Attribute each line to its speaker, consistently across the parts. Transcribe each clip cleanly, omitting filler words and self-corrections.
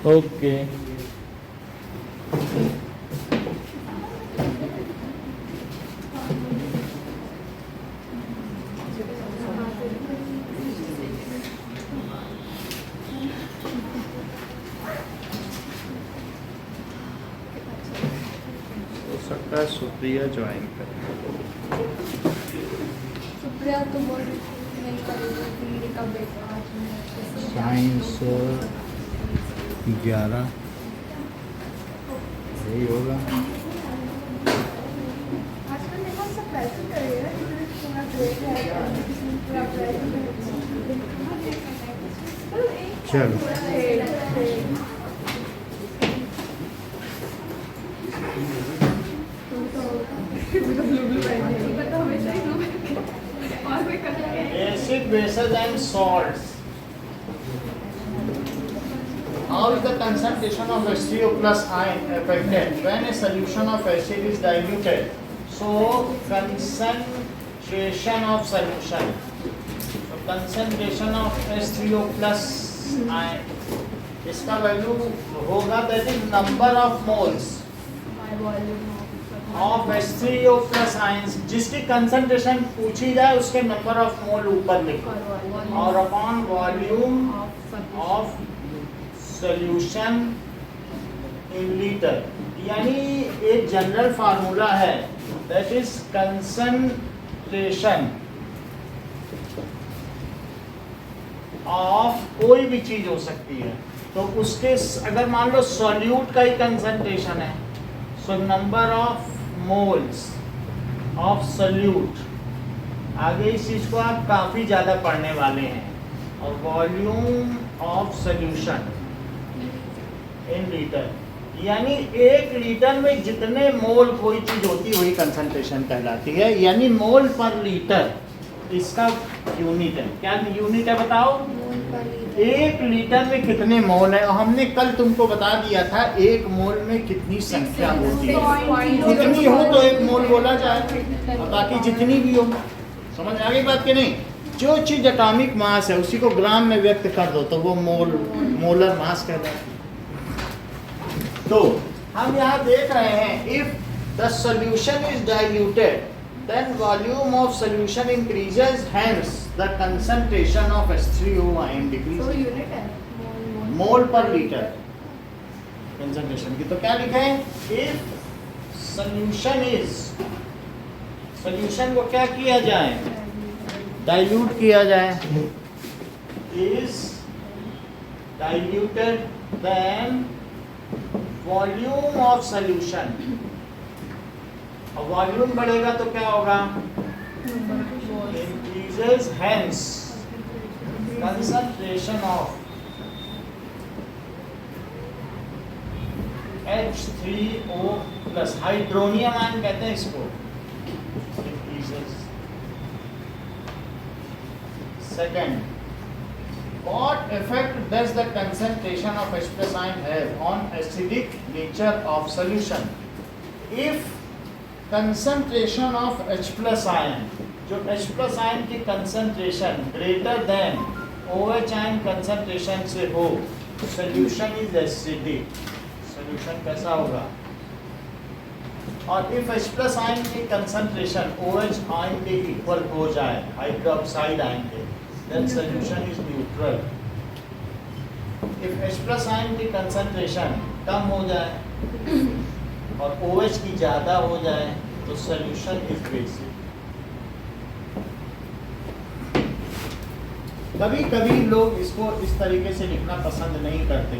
Speaker 1: Okay हो सकता है सुप्रिया ज्वाइन करे।
Speaker 2: सुप्रिया तो बोल नहीं करेगी, दीदी का बेटा आज मैं
Speaker 1: साइंस 11 यही होगा।
Speaker 2: आजकल देखो सब पैसे करेगा, इसलिए पूरा ब्रेक है, इसमें पूरा ब्रेक है।
Speaker 1: चलो
Speaker 3: Acid, bases and salts. How is the concentration of H3O plus ion affected when a solution of acid is diluted? So concentration of solution. So concentration of H3O plus ion. इसका value होगा that is number of moles of H3O plus ions. जिसकी concentration पूछी जाए उसके number of mole ऊपर लिखो और upon volume of solution in litre. यानी एक जनरल फार्मूला है दैट इज कंसंट्रेशन ऑफ कोई भी चीज हो सकती है। तो उसके अगर मान लो सॉल्यूट का ही कंसंट्रेशन है, so number of moles of solute. आगे इस चीज को आप काफी ज्यादा पढ़ने वाले हैं। और volume of solution in litre, यानी एक लीटर में जितने मोल कोई चीज होती है वही कंसंट्रेशन कहलाती है। यानी मोल पर लीटर इसका यूनिट है। क्या यूनिट है बताओ? एक लीटर में कितने मोल है। और हमने कल तुमको बता दिया था एक मोल में कितनी संख्या होती है। जितनी हो तो एक मोल बोला जाए, और बाकी जितनी भी हो। समझ आ गई बात कि नहीं? जो चीज एटॉमिक मास है उसी को ग्राम में व्यक्त कर दो तो वो मोलर मास कहलाता है। तो हम यहाँ देख रहे हैं if the solution is diluted then volume of solution increases, hence the concentration of H3O ion decreases.
Speaker 2: तो यूनिट है
Speaker 3: मोल पर लीटर कंसंट्रेशन की। तो क्या लिखे? इफ सॉल्यूशन को क्या किया जाए? डाइल्यूट किया जाए। Is diluted then volume of solution. और वॉल्यूम बढ़ेगा तो क्या होगा? Increases, hence concentration of H3O plus, hydronium ion कहते हैं इसको, increases. Second, what effect does the concentration of H plus ion have on acidic nature of solution? If concentration of H plus ion, जो H plus ion की concentration greater than OH ion concentration से हो, solution is acidic. Solution कैसा होगा? और if H plus ion की concentration OH ion के equal हो जाए, हाइड्रोक्साइड आयन के, then solution is neutral. If H plus ion की कंसंट्रेशन कम हो जाए और OH की ज़्यादा हो जाए तो सॉल्यूशन इज बेसिक। कभी कभी लोग इसको इस तरीके से लिखना पसंद नहीं करते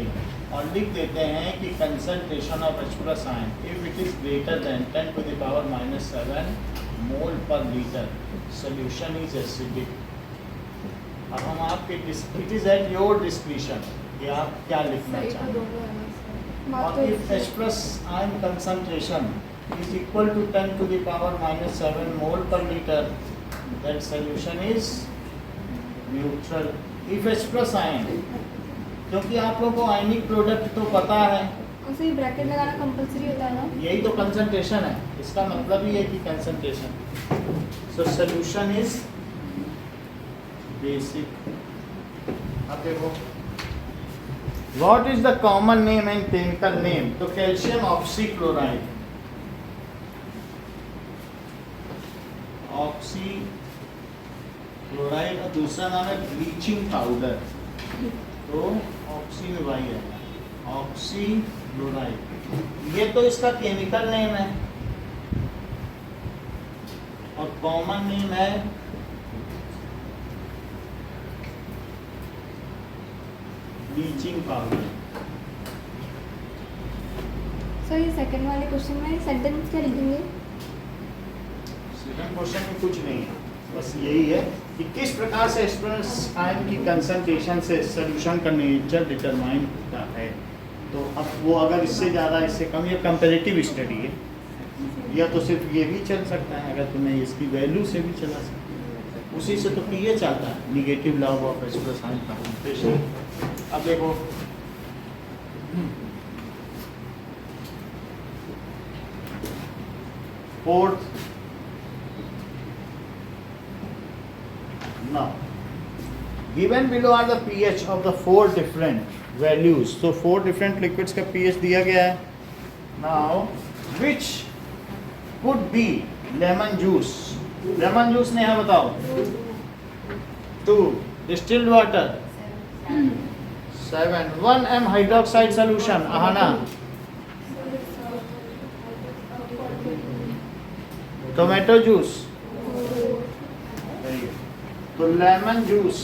Speaker 3: और लिख देते हैं कि concentration of H plus ion if it is greater than 10 to the power -7 मोल पर लीटर, सॉल्यूशन इज एसिडिक। अब हम आपके it is at your description कि आप क्या लिखना चाहें। और if H plus ion concentration is equal to 10 to the power -7 mole per liter, then solution is neutral. If H plus ion, क्योंकि आप लोगों को आयनिक प्रोडक्ट तो पता है,
Speaker 2: उसे ब्रैकेट लगाना कंपलसरी होता है ना?
Speaker 3: यही तो कंसंट्रेशन है, इसका मतलब ही है कि concentration. So solution is basic. अब देखो What is the common name and chemical name? तो कैल्शियम ऑक्सीक्लोराइड, ऑक्सीक्लोराइड और दूसरा नाम है ब्लीचिंग पाउडर, तो ऑक्सी में वाई है, ऑक्सीक्लोराइड। ये तो इसका केमिकल नेम है और कॉमन नेम है ब्लीचिंग पाउडर।
Speaker 2: सर ये सेकंड वाले क्वेश्चन में सेंटेंस क्या लिखेंगे?
Speaker 3: सेकंड क्वेश्चन में कुछ नहीं है, बस यही है कि किस प्रकार से एक्सप्रेस आयन की कंसंट्रेशन से सॉल्यूशन का नेचर डिटरमाइन होता है। तो अब वो अगर इससे ज़्यादा इससे कम, ये कंपैरेटिव स्टडी है, या तो सिर्फ ये भी चल सकता है, अगर तुम्हें इसकी वैल्यू से भी चला सकते हैं, उसी से तो ये चलता है negative law of express ion concentration. अब देखो fourth, now given below are the pH of the 4 different values, so 4 different liquids का pH दिया गया है। now which could be lemon juice, lemon juice नहीं है बताओ, 2 distilled water, 7 1m hydroxide solution, ahana, tomato juice, तो lemon juice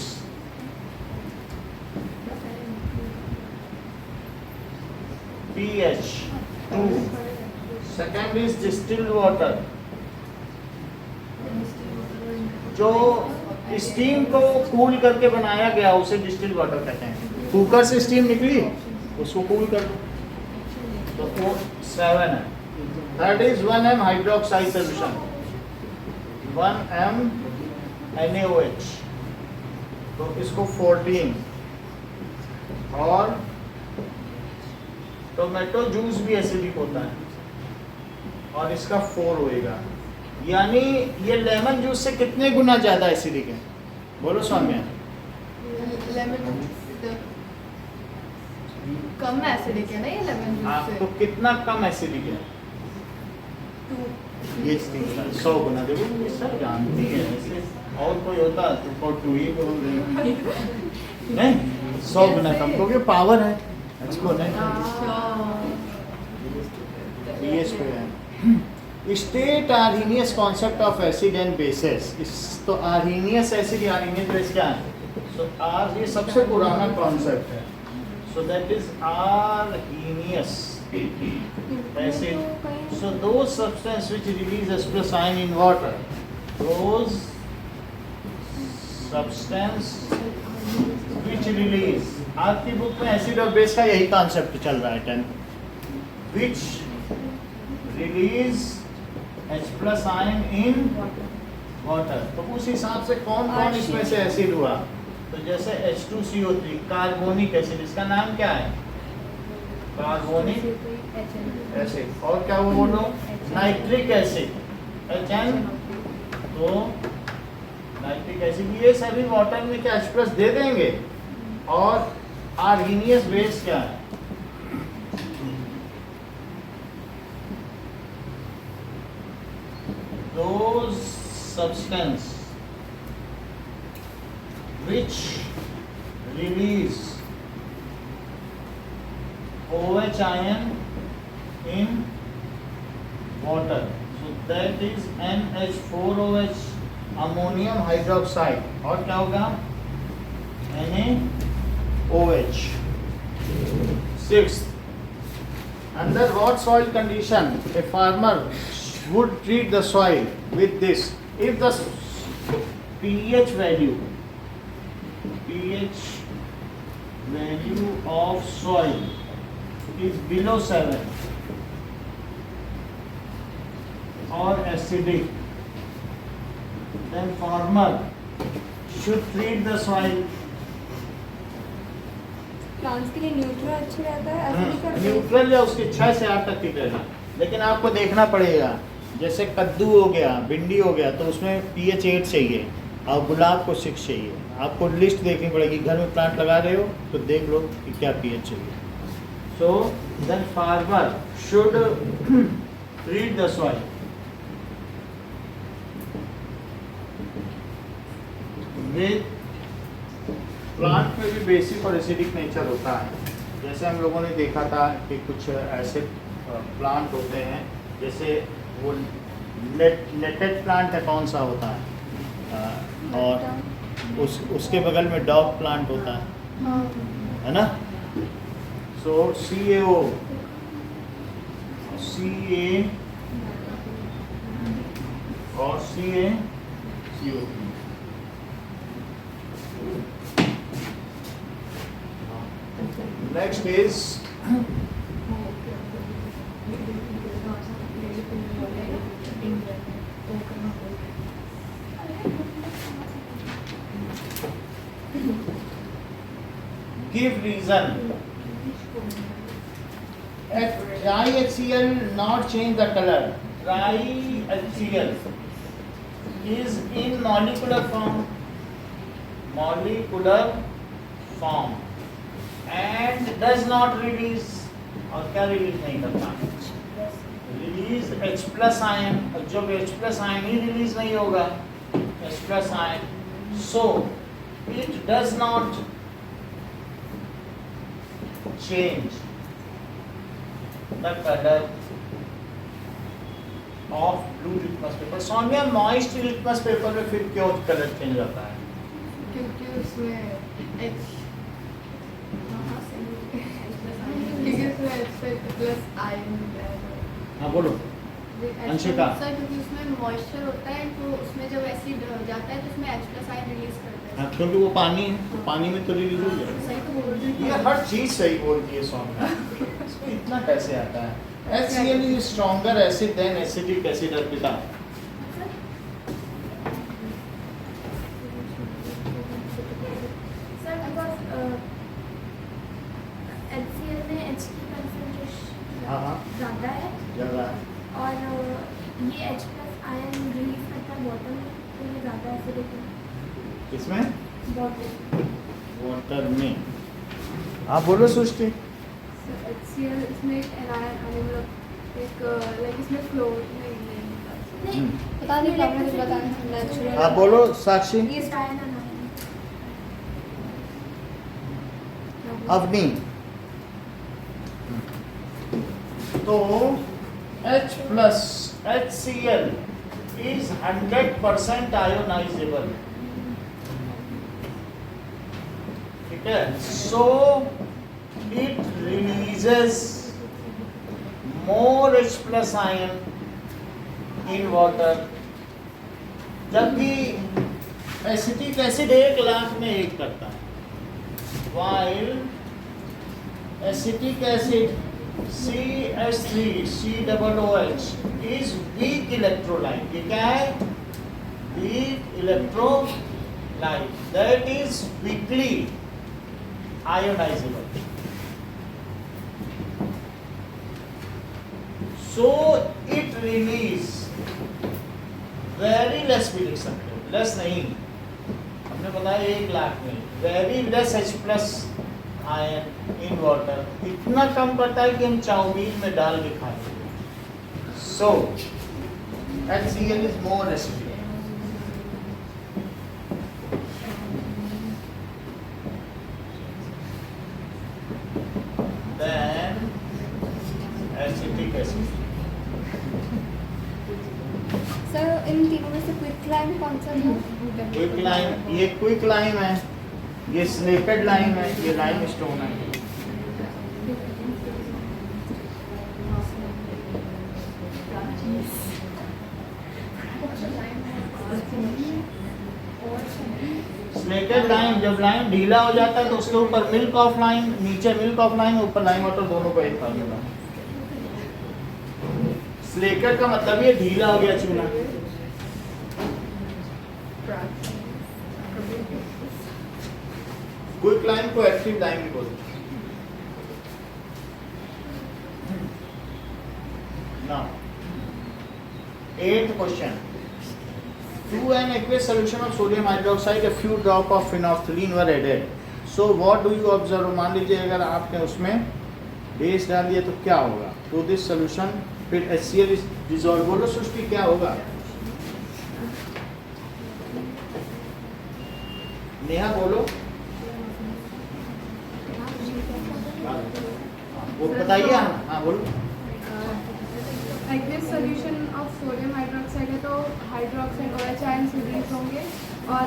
Speaker 3: pH 2, second is distilled water, जो steam को कूल करके बनाया गया उसे डिस्टिल्ड वाटर कहते हैं। कुकर से स्टीम निकली उसको कूल कर दो, तो 7 है। Third is 1m hydroxide solution, 1m NaOH, तो इसको 14, और टोमेटो जूस भी एसिडिक होता है और इसका 4 होएगा, यानी ये लेमन जूस से कितने गुना ज्यादा एसिडिक है, बोलो सौम्या।
Speaker 2: लेमन कम एसिडिक है ना ये लेमन जूस
Speaker 3: हाँ,
Speaker 2: से?
Speaker 3: तो कितना कम एसिडिक है?
Speaker 2: 2।
Speaker 3: ये 100 गुना। देखो ये सब जानती है, ऐसे और कोई होता तो 2 ही बोल देंगे, नहीं 100 गुना कम, क्योंकि पावर है एक्सपोनेंट pH पे है। State Arrhenius concept of acid and bases, तो आर्हीनियस एसिड, आर्हीनियस बेस क्या है? सो आर, ये सबसे पुराना कॉन्सेप्ट है, so that is Arrhenius acid. So those substance which release express ion in water, those substance which release, आपकी book में acid और बेस का यही कॉन्सेप्ट चल रहा है 10, which release H+ ion in water, तो उस हिसाब से कौन कौन इसमें से एसिड हुआ? तो जैसे H2CO3 कार्बोनिक एसिड, इसका नाम क्या है? Carbonic acid. और क्या वो बोलो? नाइट्रिक एसिड, HN, तो नाइट्रिक एसिड, ये सभी वाटर में क्या H+ दे देंगे। और आर्हीनियस बेस क्या है? those substance which release OH ion in water, so that is NH4OH, ammonium hydroxide, और क्या होगा? NaOH। 6th, under what soil condition a farmer would treat the soil with this if the pH value of soil is below 7 or acidic, then farmer should treat the soil.
Speaker 2: Plants के लिए neutral अच्छा रहता है, acidic और
Speaker 3: neutral या उसके 6 से 8 तक ठीक रहेगा, लेकिन आपको देखना पड़ेगा, जैसे कद्दू हो गया, भिंडी हो गया, तो उसमें pH 8 चाहिए, और गुलाब को 6 चाहिए। आपको लिस्ट देखनी पड़ेगी, घर में प्लांट लगा रहे हो तो देख लो कि क्या pH चाहिए। So then farmer should treat the soil with plant में भी बेसिक और एसिडिक नेचर होता है। जैसे हम लोगों ने देखा था कि कुछ ऐसे प्लांट होते हैं, जैसे वो नेटेड प्लांट है, कौन सा होता है, और उसके बगल में डॉग प्लांट होता है ना। सो CaO Ca और CaCO। Next is give reason. TriHCl not change the color. TriHCl is in molecular form. And does not release, और क्या रिलीज नहीं करता, रिलीज H प्लस आयन, जब H प्लस आयन ही release नहीं होगा, H plus ion, so it does not change the color of blue litmus paper। Sonia moist litmus paper में फिर क्यों कलर चेंज होता है?
Speaker 2: क्योंकि उसमें H प्लस आयन है।
Speaker 3: हाँ बोलो अंशिका।
Speaker 2: सर क्योंकि उसमें मॉइस्चर होता है, तो उसमें जब एसिड जाता है तो उसमें H प्लस आयन रिलीज करता है।
Speaker 3: हाँ, क्योंकि वो पानी है, तो पानी में तो रिलीज हो जाएगा।
Speaker 2: सही तो बोल रही हूँ।
Speaker 3: ये हर चीज सही बोलती है सोनिया, इसमें इतना कैसे आता है? HCl is stronger acid than acetic acid, Arpita.
Speaker 4: Sir because HCl में H की कंसंट्रेशन
Speaker 3: हाँ
Speaker 4: ज़्यादा है
Speaker 3: ज़्यादा।
Speaker 4: और ये H प्लस आयन रिलीज करता है बॉटल में, तो ये ज़्यादा एसिडिक है
Speaker 3: किसमें?
Speaker 4: बॉटल
Speaker 3: वाटर में। हाँ बोलो सृष्टि।
Speaker 2: HCl इसमें एक एनायन आने मतलब एक लाइक इसमें फ्लो नहीं
Speaker 4: पता नहीं क्या मुझे पता नहीं नेचुरल।
Speaker 3: हाँ बोलो साक्षी।
Speaker 4: ये आयन है
Speaker 3: अवनी। तो H plus HCl is 100% ionizable। ठीक है, so it releases more H plus ion in water, जबकि एसिटिक एसिड 1 लाख में 1 करता है, while acetic acid CH3 COOH is weak electrolyte। ये क्या है? weak electrolyte, that is weakly ionizable। so it release very less भी लिख सकते हो, less नहीं, हमने बताया 1 लाख में, very less H plus ion in water, इतना कम करता है कि हम चाउमीन में डाल के खाते हैं। So HCl is more acidic. Then acetic acid.
Speaker 4: Sir इन तीनों में से क्विक लाइम कौन सा था?
Speaker 3: क्विक लाइम, ये क्विक लाइम है, ये स्लेटेड लाइम है, ये लाइम स्टोन है। स्लेटेड लाइम, जब लाइम ढीला हो जाता है तो उसके ऊपर मिल्क ऑफ लाइम, नीचे मिल्क ऑफ लाइम, ऊपर लाइम वाटर, दोनों का एक फार्मूला। स्लेटेड का मतलब ये ढीला हो गया चूना। क्विक लाइम को एक्टिव लाइम भी बोलते हैं। Now 8th question, To an aqueous solution of sodium hydroxide, a few drop of phenolphthalein were added. So what do you observe? मान लीजिए अगर आपने उसमें बेस डाल दिया तो क्या होगा? तो दिस सॉल्यूशन फिर HCl इज डिसॉल्व। बोलो सृष्टि क्या होगा? नेहा बोलो। वो बताइए। हाँ बोलो।
Speaker 2: Aqueous solution of sodium hydroxide है तो हाइड्रोक्साइड OH आयंस रिलीज होंगे और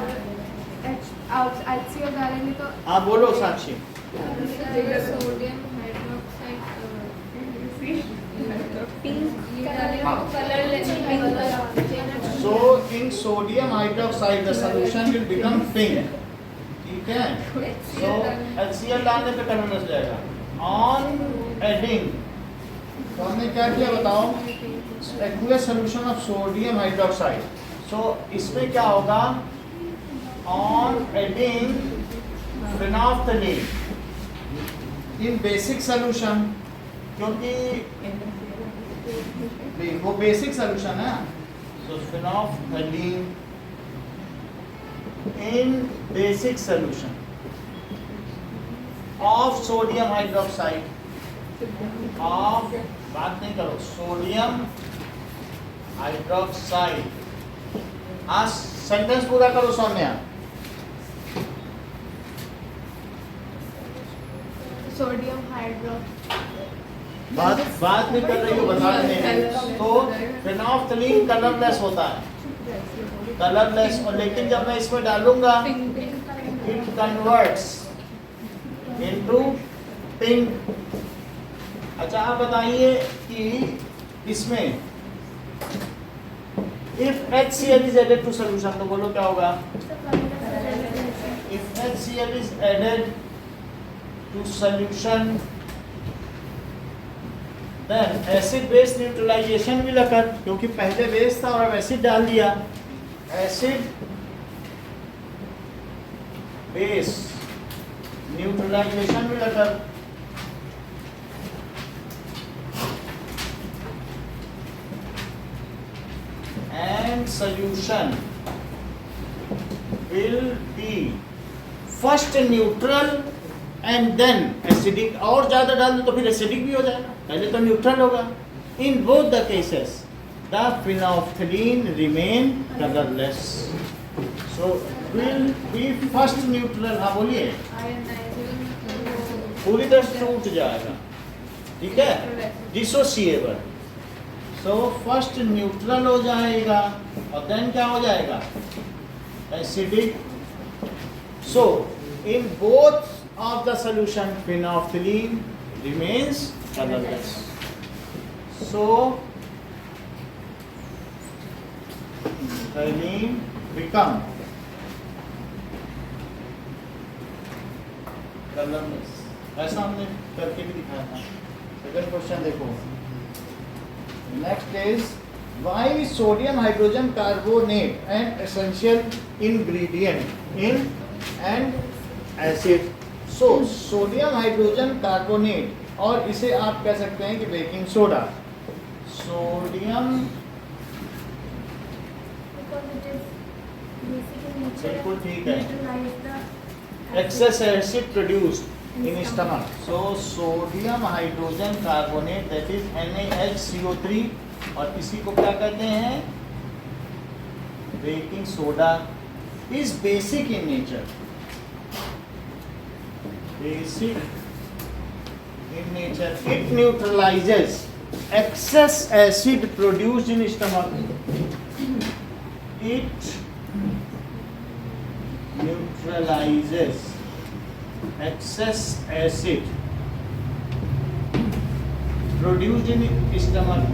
Speaker 2: HCl डालेंगे तो
Speaker 3: हाँ बोलो Sakshi.
Speaker 2: Sodium hydroxide
Speaker 3: So in sodium hydroxide the solution will become pink. ठीक है? So HCl डालने पे कलरलेस जाएगा। On adding, तो हमने क्या किया बताओ? Aqueous solution of sodium hydroxide. So इसमें क्या होगा? On adding phenolphthalein in basic solution, क्योंकि वो बेसिक सोल्यूशन है। So phenolphthalein in basic solution of sodium hydroxide of, बात नहीं करो, सोडियम हाइड्रोक्साइड। हाँ सेंटेंस पूरा करो सौम्या।
Speaker 2: सोडियम हाइड्रो
Speaker 3: बात नहीं कर रही हो, बता रहे हैं। तो phenolphthalein कलरलेस होता है, कलरलेस, और लेकिन जब मैं इसमें डालूंगा इट कन्वर्ट्स इनटू पिंक। अच्छा आप बताइए कि इसमें if HCl is added to solution तो बोलो क्या होगा? If HCl is added to solution then acid base neutralization will occur, क्योंकि पहले बेस था और अब एसिड डाल दिया। Acid base neutralisation will occur। And solution will be first neutral and then acidic। और ज्यादा डाल दो तो फिर एसिडिक भी हो जाएगा, पहले तो न्यूट्रल होगा। In both the cases the phenolphthalein remain colorless, so will be first neutral। हाँ बोलिए। पूरी तरह टूट जाएगा, ठीक है, डिसोसिएबल। सो फर्स्ट न्यूट्रल हो जाएगा और देन क्या हो जाएगा? Acidic. So in both of the solution phenolphthalein remains colorless। So phthalein become colorless। ऐसा हमने करके भी दिखाया था। सेकंड क्वेश्चन देखो। Next is why is sodium hydrogen carbonate an essential ingredient in an acid? So sodium hydrogen carbonate, और इसे आप कह सकते हैं कि बेकिंग सोडा। सोडियम बिल्कुल ठीक है। Excess acid produced in stomach. So sodium hydrogen carbonate that is NaHCO3, और इसी को क्या कहते हैं? Baking soda. Is basic in nature, basic in nature। It neutralizes excess acid produced in stomach। It neutralizes excess acid produced in stomach।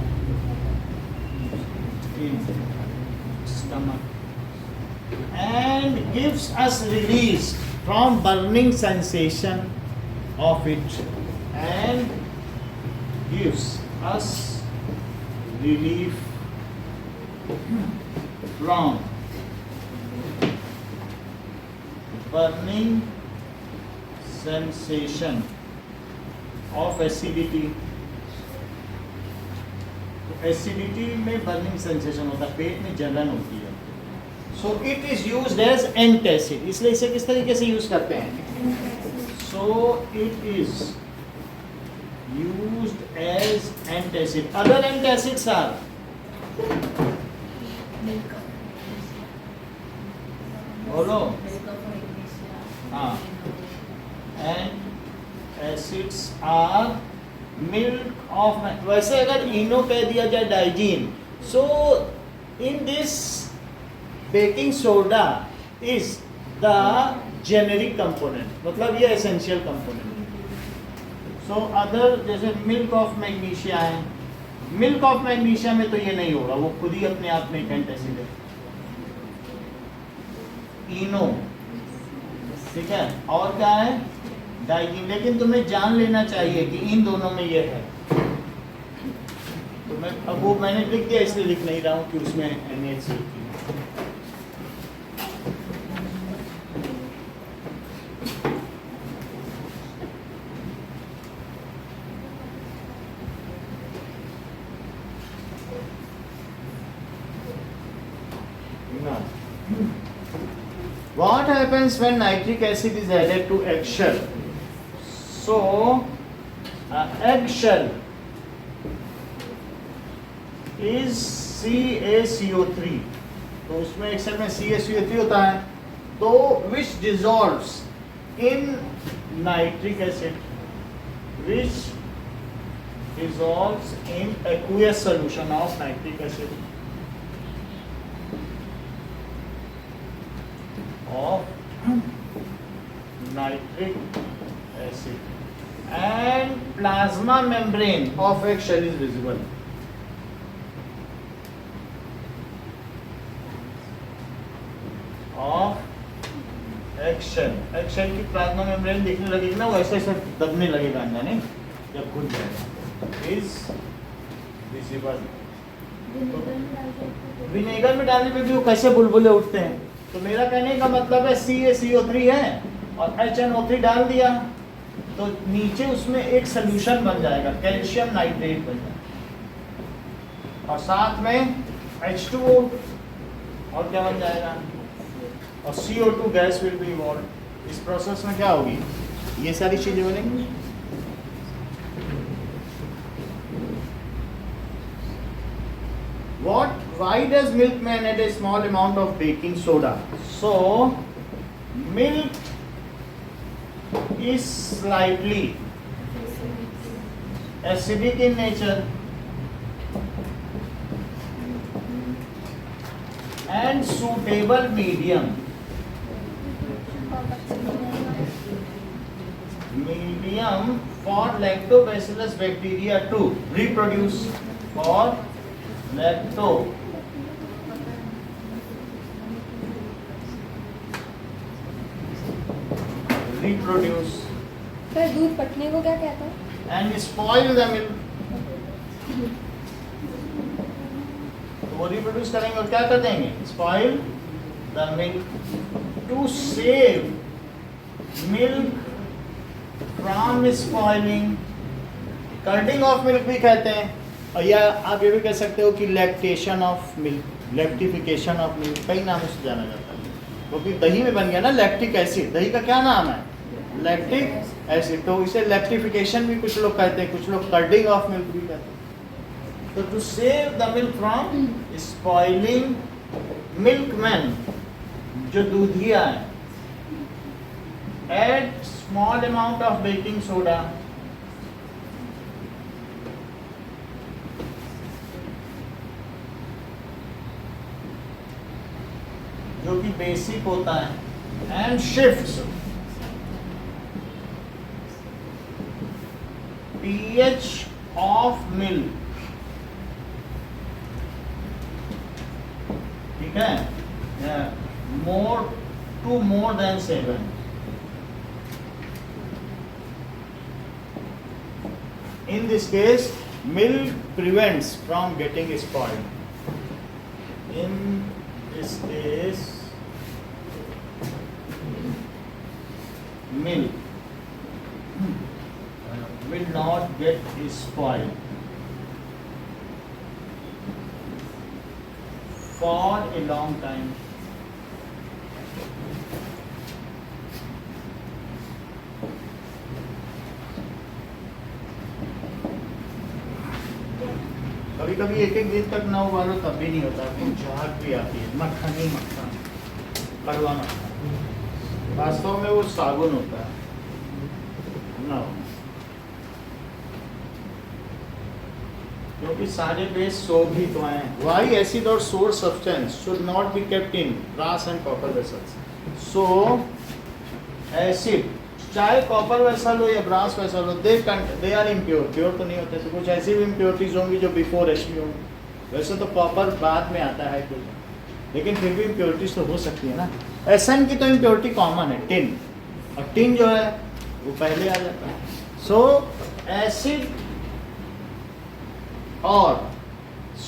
Speaker 3: And gives us release from burning sensation of it, and gives us relief from burning sensation of acidity। Acidity में burning sensation होता है, पेट में जलन होती है। So it is used as antacid, इसलिए इसे किस तरीके से यूज करते हैं? So it is used as antacid. Other antacids are बोलो. हाँ, and acids are milk of. वैसे अगर इनो कह दिया जाए Digene, so in this baking soda is the generic component, मतलब ये एसेंशियल कंपोनेंट. सो अदर जैसे मिल्क ऑफ मैग्नीशिया है, मिल्क ऑफ मैग्नीशिया में तो ये नहीं होगा, वो खुद ही अपने आप में एक एंटासिड है. इनो, ठीक है. और क्या है? डाइजीन. लेकिन तुम्हें जान लेना चाहिए कि इन दोनों में ये है. तो मैं अब वो मैंने लिख दिया, इसलिए लिख नहीं रहा हूँ कि उसमें NaCl की. What happens when nitric acid is added to eggshell? So, eggshell is CaCO3. तो उसमें eggshell में CaCO3 होता है, तो which dissolves in nitric acid, which dissolves in aqueous solution of nitric acid. Of nitric acid and plasma membrane of eggshell is visible. Of eggshell, eggshell की plasma membrane दिखने लगेगी ना, वैसे ऐसे दबने लगेगा अंदर, नहीं जब खुल जाएगा. Is visible. विनेगर में डालने पे भी वो कैसे बुलबुले उठते हैं. तो मेरा कहने का मतलब है CaCO3 है और HNO3 डाल दिया, तो नीचे उसमें एक सोल्यूशन बन जाएगा, कैल्शियम नाइट्रेट बन जाएगा, और साथ में H2O, और क्या बन जाएगा? और CO2 gas will be evolve. इस प्रोसेस में क्या होगी? ये सारी चीजें बनेंगी. Why does milkman add a small amount of baking soda? So, milk is slightly acidic in nature and suitable medium for lactobacillus bacteria to reproduce. For lacto reproduce.
Speaker 2: Sir दूध पटने को क्या कहता है?
Speaker 3: And spoil the milk. तो वो reproduce करेंगे और क्या कर देंगे? Spoil the milk. To save milk from spoiling, curding of milk भी कहते हैं, और या आप ये भी कह सकते हो कि lactation of milk, lactification of milk, कई नामों से जाना जाता है. क्योंकि दही में बन गया ना लैक्टिक एसिड. दही का क्या नाम है? Lactic acid. तो इसे लैक्टिफिकेशन भी कुछ लोग कहते हैं, कुछ लोग कर्डिंग ऑफ मिल्क भी कहते हैं. तो to save the milk from spoiling, milkman जो दूधिया है, add small amount of baking soda, जो कि बेसिक होता है, and shifts pH of milk. ठीक है, more than 7. In this case, milk prevents from getting spoiled. In this case, milk will not get spoiled for a long time. कभी कभी एक एक दिन तक ना उबालो तब भी नहीं होता, कुछ झाग भी आती है, मक्खन ही मक्खन, कड़वा मक्खन। वास्तव में वो साबुन होता है ना, क्योंकि सारे बेस शोभित हैं। वाई एसिड और sour substance should not be kept in brass and copper vessels. So acid चाहे कॉपर वेसल हो या ब्रास वेसल हो, दे आर इम्प्योर। प्योर तो नहीं होते, तो कुछ ऐसी भी इम्प्योरिटीज होंगी जो बिफोर एचपी होंगी। वैसे तो कॉपर बाद में आता है कुछ, लेकिन फिर भी इम्प्योरिटीज तो हो सकती है ना। एसएन की तो इम्प्योरिटी कॉमन है, टिन, और टिन जो है वो पहले आ जाता है। सो एसिड और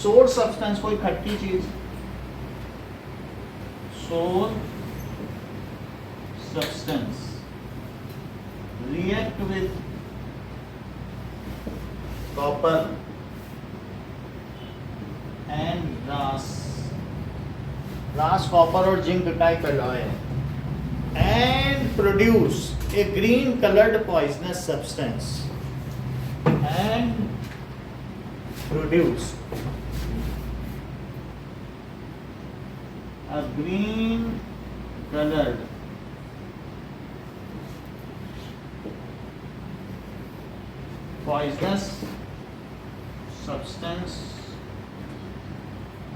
Speaker 3: सोर सब्सटेंस, कोई खट्टी चीज, सोर substance react with copper and brass, copper और zinc type alloy and produce a green colored poisonous substance and produce a green colored poisonous substance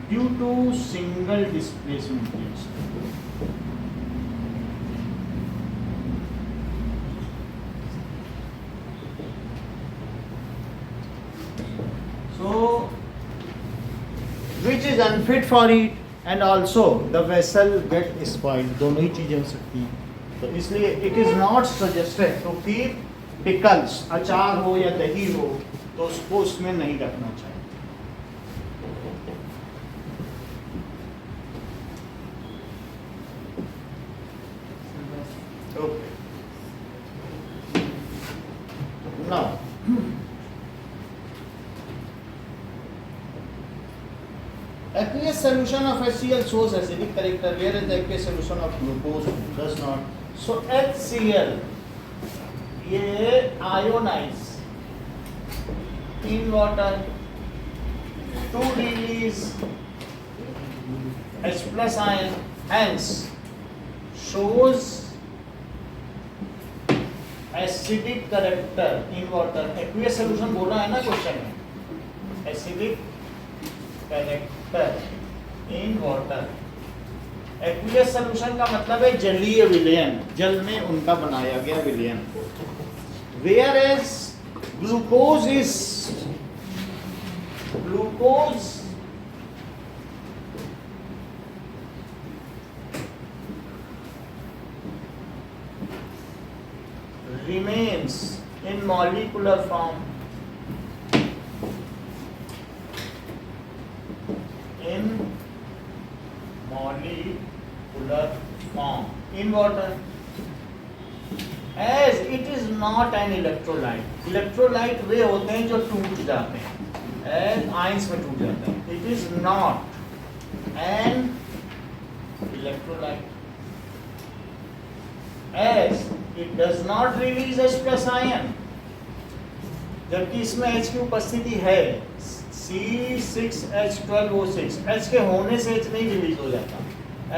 Speaker 3: due to single displacement reaction. So, which is unfit for it and also the vessel get spoiled. दोनों ही चीजें हो सकती हैं, तो इसलिए it is not suggested to keep pickles, अचार हो या दही हो, तो उसको उसमें नहीं रखना चाहिए। Okay, now aqueous solution of HCl shows acidic character, whereas the aqueous solution of glucose does not. So HCl ये ionise in water to release H plus ion, hence shows acidic character in water. aqueous solution बोला है ना question में, acidic character in water. aqueous solution का मतलब है जलीय विलयन, जल में उनका बनाया गया विलयन। Whereas glucose remains in molecular form in water, as it is not an electrolyte. Electrolyte वे होते हैं जो टूट जाते हैं, as ions में टूट जाते हैं. It is not an electrolyte, as it does not release H plus ion. जबकि इसमें H की उपस्थिति है, C6H12O6, H के होने से H नहीं रिलीज हो जाता.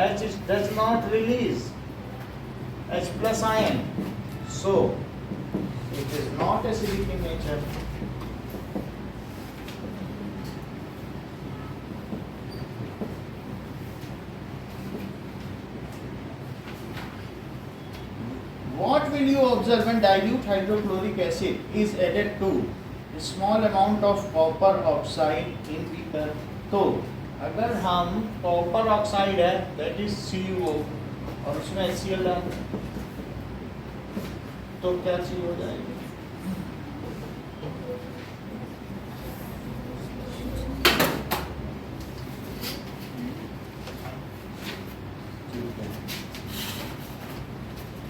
Speaker 3: H does not release H plus ion, so it is not acidic in nature. What will you observe when dilute hydrochloric acid is added to a small amount of copper oxide in beaker? तो अगर हम copper oxide है, that is CuO, और उसमें HCl डाल तो क्या चीज हो जाएगी?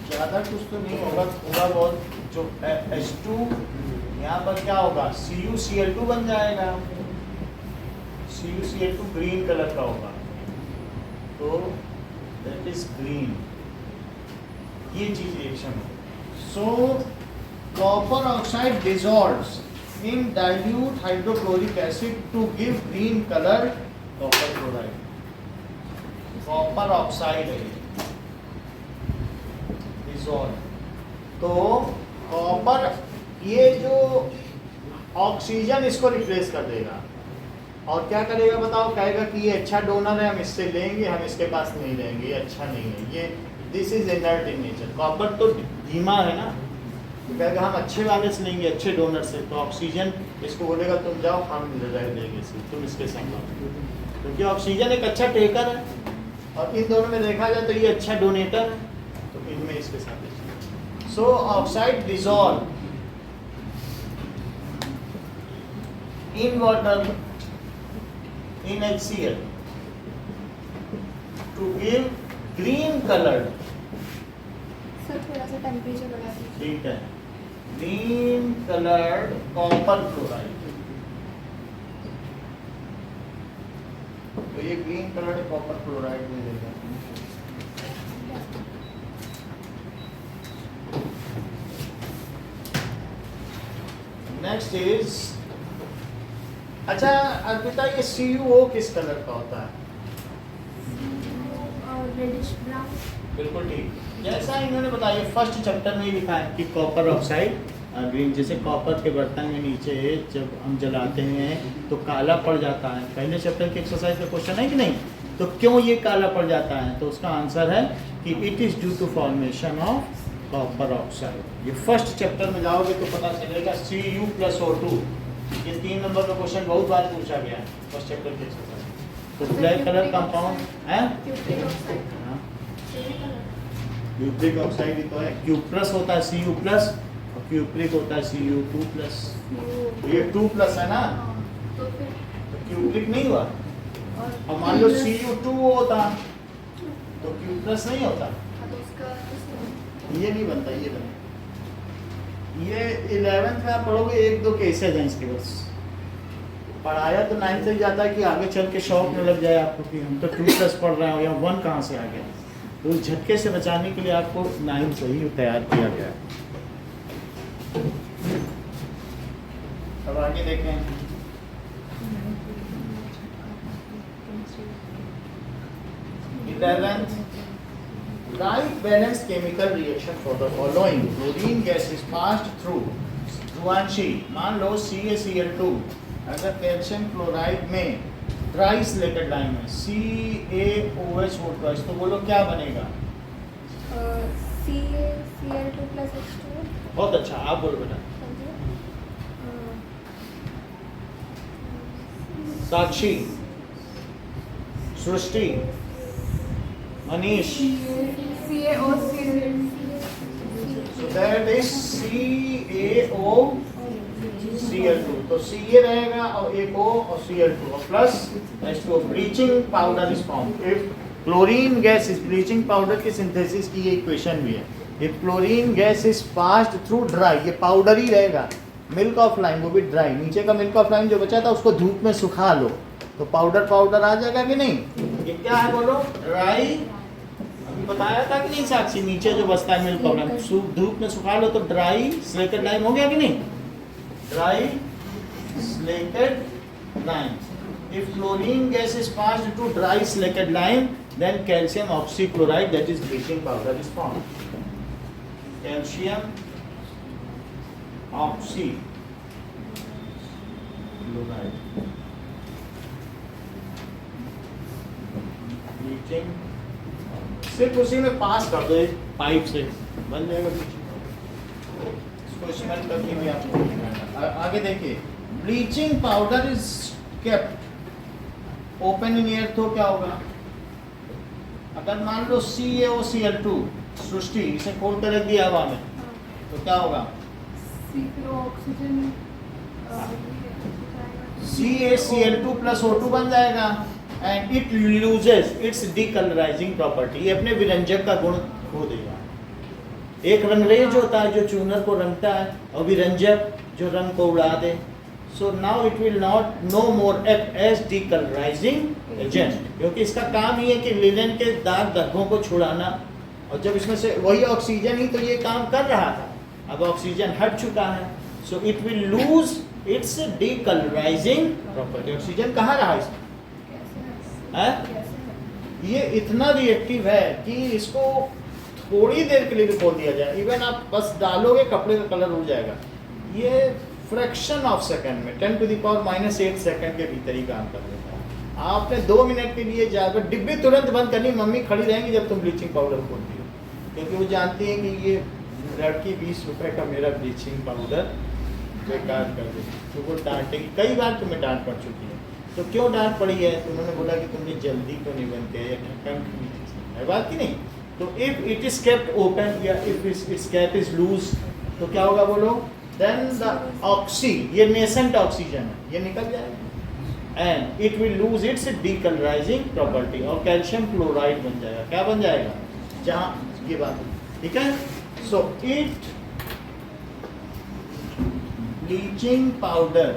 Speaker 3: ज्यादा कुछ तो नहीं होगा, थोड़ा बहुत जो H2 यहाँ पर क्या होगा, CuCl2 बन जाएगा. CuCl2 ग्रीन कलर का होगा, तो दैट इज ग्रीन. ये चीज रिएक्शन हो. सो copper oxide dissolves in dilute hydrochloric acid to give green color copper chloride. Copper oxide है डिसॉल्व। तो कॉपर ये जो ऑक्सीजन इसको रिप्लेस कर देगा और क्या करेगा बताओ, कहेगा कि ये अच्छा डोनर है, हम इससे लेंगे, हम इसके पास नहीं लेंगे, ये अच्छा नहीं है, ये this is inert in nature. Copper तो धीमा है ना, तो कहेगा हम अच्छे वाले से लेंगे, अच्छे डोनर से। तो ऑक्सीजन इसको बोलेगा तुम जाओ, हम रह देंगे इसे, तुम इसके संग आओ, क्योंकि ऑक्सीजन एक अच्छा टेकर है और इन दोनों में देखा जाए तो ये अच्छा डोनेटर है, तो इनमें इसके साथ। So oxide dissolve in water in HCl to give green colored,
Speaker 2: sir थोड़ा सा टेम्परेचर बढ़ा दीजिए।
Speaker 3: ठीक है, green colored copper chloride। तो ये green colored copper chloride मिलेगा। नेक्स्ट इज, अच्छा अर्पिता, ये CuO किस कलर का होता है?
Speaker 4: Reddish brown.
Speaker 3: बिल्कुल ठीक, जैसा इन्होंने बताया फर्स्ट चैप्टर में ही लिखा है कि कॉपर ऑक्साइड ग्रीन, जैसे कॉपर के बर्तन में नीचे जब हम जलाते हैं तो काला पड़ जाता है। पहले चैप्टर की एक्सरसाइज का क्वेश्चन है कि नहीं, तो क्यों ये काला पड़ जाता है? तो उसका आंसर है कि it is due to formation of copper oxide. ये फर्स्ट चैप्टर में जाओगे तो पता चलेगा। Cu+O2, ये 3 नंबर का क्वेश्चन बहुत बार पूछा गया है फर्स्ट चैप्टर के एक्सरसाइज। तो ब्लैक कलर कंपाउंड है,
Speaker 2: क्यूप्रिक ऑक्साइड।
Speaker 3: क्यूप्रिक ऑक्साइड ही तो है। क्यूप्रस होता है Cu+ और क्यूप्रिक होता है Cu2+। तो ये 2+ है ना,
Speaker 2: तो फिर
Speaker 3: तो क्यूप्रिक नहीं हुआ। और मान लो Cu2 होता तो Q+ नहीं होता,
Speaker 2: तो उसका
Speaker 3: ये नहीं बनता, ये बनता। ये 11th में आप पढ़ोगे 1-2 केसेज हैं इसके, बस पढ़ाया तो 9th से जाता है कि आगे चल के शौक में लग जाए आपको कि हम तो 2+ पढ़ रहे हैं या 1 कहाँ से आ गया। तो उस झटके से बचाने के लिए आपको 9th से ही तैयार किया गया है। अब आगे देखें, Write balanced chemical reaction for the following. Chlorine gas is passed through ध्रुवांशी, मान लो CaCl2, अगर कैल्शियम क्लोराइड में ड्राई सिलेटेड लाइन में CaOH होता है तो बोलो क्या बनेगा?
Speaker 2: CaCl2+H2।
Speaker 3: बहुत अच्छा, आप बोलो बेटा। साक्षी, सृष्टि, Manish,
Speaker 2: CaOCl।
Speaker 3: so that is CaOCl2, तो Ca रहेगा और एक O और Cl2 और plus H2O। Bleaching powder is form if chlorine gas is, bleaching powder की सिंथेसिस की ये इक्वेशन भी है। If chlorine gas is passed through dry, ये पाउडर ही रहेगा, मिल्क ऑफ लाइम वो भी ड्राई, नीचे का मिल्क ऑफ लाइम जो बचा था उसको धूप में सुखा लो तो पाउडर पाउडर आ जाएगा कि नहीं? ये क्या है बोलो? ड्राई, अभी बताया था कि नहीं साक्षी, नीचे जो बचता है मिल्क ऑफ लाइम धूप में सुखा लो तो ड्राई स्लेटेड लाइम हो गया कि नहीं? Dry slaked lime. If chlorine gas is passed to dry slaked lime then calcium oxychloride that is bleaching powder is formed. Calcium oxychloride bleaching, सिर्फ उसी में पास कर दो एक पाइप से बन जाएगा ब्लीचिंग। इसको स्मेल करके भी आपको आगे देखिए। Bleaching powder is kept open in air तो क्या होगा? अगर मान लो CaOCl2 सृष्टि इसे खोल कर रख दिया हवा में तो क्या होगा?
Speaker 2: ऑक्सीजन
Speaker 3: CaCl2+O2 बन जाएगा and it loses it's decolourising property, ये अपने विरंजक का गुण खो देगा। एक रंगरेज होता है जो चूनर को रंगता है और विरंजक जो रंग को उड़ा दे। So now it will not no more act as decolourising agent, क्योंकि इसका काम ही है कि लिनेन के दाग धब्बों को छुड़ाना, और जब इसमें से वही ऑक्सीजन ही तो ये काम कर रहा था, अब ऑक्सीजन हट चुका है, so it will lose its decolourising property. Oxygen कहाँ रहा इसमें? है? ये इतना रिएक्टिव है कि इसको थोड़ी देर के लिए भी खोल दिया जाए, इवन आप बस डालोगे कपड़े का कलर उड़ जाएगा। ये फ्रैक्शन ऑफ सेकंड में 10⁻⁸ सेकंड के भीतर ही काम कर देता है। आपने 2 मिनट के लिए जाकर डिब्बी तुरंत बंद करनी, मम्मी खड़ी रहेंगी जब तुम ब्लीचिंग पाउडर खोलती हो, क्योंकि वो जानती है कि ये लड़की 20 रुपए का मेरा ब्लीचिंग पाउडर बेकार कर दे, तो वो डांटेगी। कई बार तुम्हें डांट पड़ चुकी है, तो क्यों डांट पड़ी है? तो उन्होंने बोला कि तुमने जल्दी तो नहीं बनते या ढक्कन है बात की नहीं। तो if it is kept open या if its cap is loose तो क्या होगा बोलो? देन द ऑक्सी, ये नेसेंट ऑक्सीजन है, ये निकल जाएगा and it will lose its decolourising property और कैल्शियम क्लोराइड बन जाएगा। क्या बन जाएगा? जहाँ ये बात, ठीक है। सो इट ब्लीचिंग पाउडर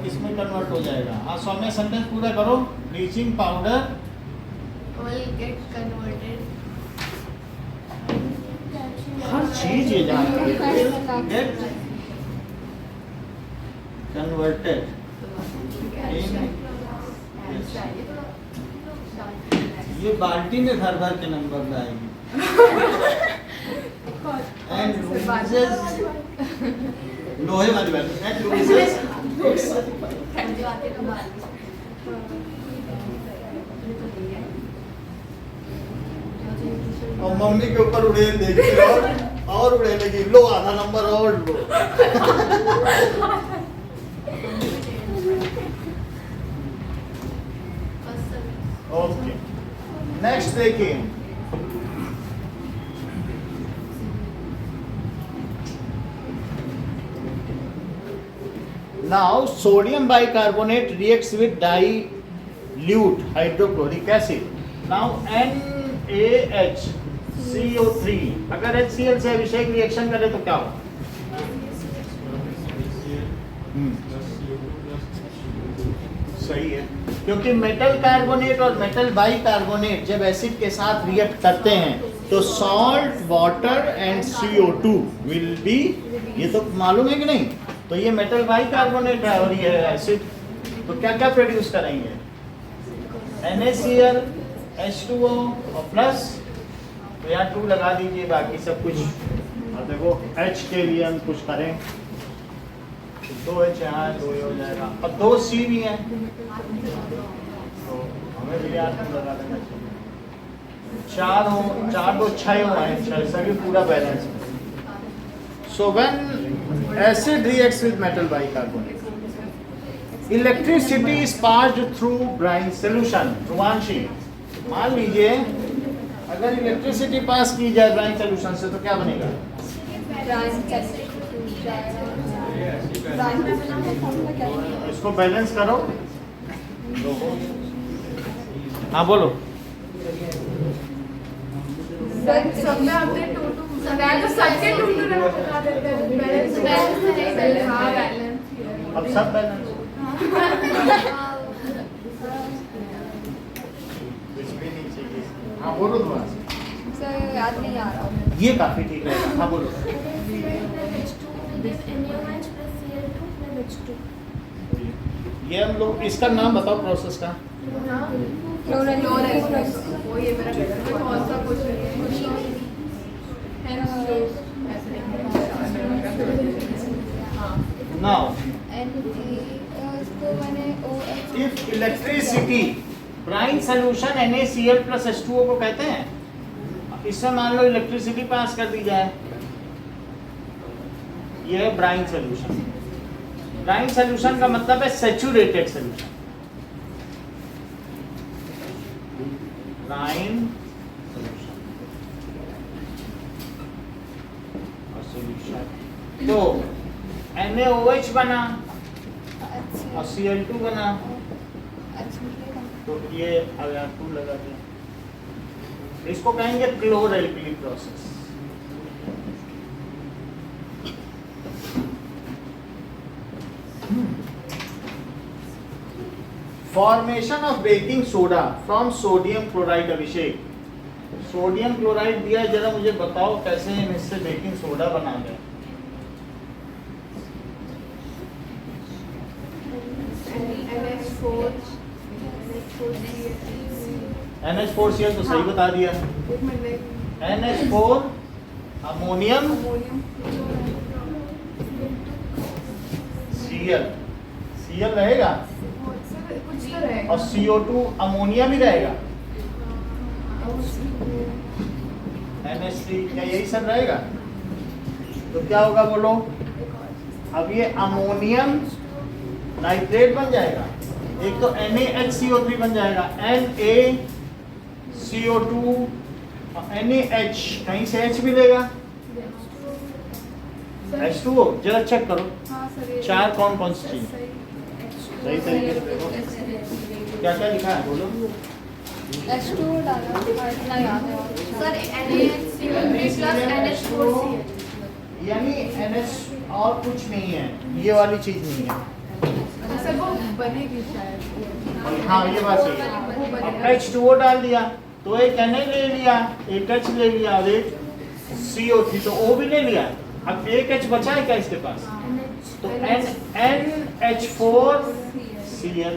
Speaker 3: किस में कन्वर्ट हो जाएगा? हाँ सौम्य सेंटेंस पूरा करो। Bleaching powder
Speaker 2: will get converted.
Speaker 3: हर चीज ये जानती है। गेट कन्वर्टेड ये बाल्टी में भर भर के नंबर लाएगी एंड लूजेस लोहे वाली बात एंड लूजेस और मम्मी के ऊपर उड़ेल देगी और उड़ेलेगी, लो आधा नंबर और लो। ओके नेक्स्ट देखिए, now sodium bicarbonate reacts with dilute hydrochloric acid. Now NaHCO3 अगर HCl से अभिषेक रिएक्शन करे तो क्या हो? सही है, क्योंकि मेटल कार्बोनेट और मेटल बाइकार्बोनेट जब एसिड के साथ रिएक्ट करते हैं तो salt water and CO2 will be, ये तो मालूम है कि नहीं? तो ये मेटल बाइकार्बोनेट है और ये एसिड, तो क्या क्या प्रोड्यूस करेंगे? NaCl H2O और प्लस, तो यहाँ 2 लगा दीजिए, बाकी सब कुछ। और देखो H के लिए हम कुछ करें, 2H यहाँ 2 हो जाएगा, और 2C भी है तो हमें भी यहाँ 2 लगा देना चाहिए। 4 हो, 4 2 6 हो है, 6 सभी पूरा बैलेंस है। So when acid reacts with metal bicarbonate, electricity is passed through brine solution. ध्रुवांशी, मान लीजिए अगर इलेक्ट्रिसिटी पास की जाए ब्राइन सोल्यूशन से तो क्या बनेगा? इसको बैलेंस करो। हाँ बोलो।
Speaker 2: सब में आपने 2 तो सबके 2 लगा देते हैं, बैलेंस हाँ बैलेंस।
Speaker 3: अब सब बैलेंस कुछ भी नहीं चाहिए। हाँ बोलो दोबारा।
Speaker 2: सर याद नहीं आ रहा।
Speaker 3: ये काफी ठीक रहेगा। हाँ बोलो। ये हम लोग इसका नाम बताओ प्रोसेस का।
Speaker 2: वो ये मेरा कौन सा कुछ
Speaker 3: Now, if electricity, brine solution NaCl plus H2O को कहते हैं। इससे मान लो इलेक्ट्रिसिटी पास कर दी जाए, यह है ब्राइन सोल्यूशन। ब्राइन सोल्यूशन का मतलब है सैचुरेटेड सोल्यूशन। ब्राइन सोल्यूशन तो NaOH बना और Cl2 बना, तो ये अब यहाँ 2 लगा दिया। इसको कहेंगे chlor alkali process. Formation of baking soda from sodium chloride. Abhishek, sodium chloride दिया है, जरा मुझे बताओ कैसे हम इससे बेकिंग सोडा बना दें।
Speaker 2: NH4
Speaker 3: NH4Cl तो सही बता दिया।
Speaker 2: एक minute
Speaker 3: NH4 ammonium
Speaker 2: ammonium
Speaker 3: Cl रहेगा
Speaker 2: कुछ तो रहेगा
Speaker 3: और CO2 अमोनियम ही रहेगा। NH3 क्या यही सब रहेगा? तो क्या होगा बोलो? अब ये अमोनियम नाइट्रेट बन जाएगा, एक तो NaHCO3 बन जाएगा, NaCO2 और NaH, कहीं से H मिलेगा, H2O। जरा चेक करो
Speaker 2: हाँ सर
Speaker 3: चार कौन कौन सी चीज सही तरीके से देखो क्या क्या लिखा है बोलो।
Speaker 5: H2 डाला इतना याद है
Speaker 2: सर NaCO3 plus NH4Cl
Speaker 3: यानी NH और कुछ नहीं है, ये वाली चीज नहीं है।
Speaker 2: सर वो बनेगी शायद।
Speaker 3: हाँ ये बात सही है। अब H2O डाल दिया तो एक Na ले लिया, एक H ले लिया और एक CO3 तो O भी ले लिया। अब एक H बचा है क्या इसके पास? तो NH4Cl।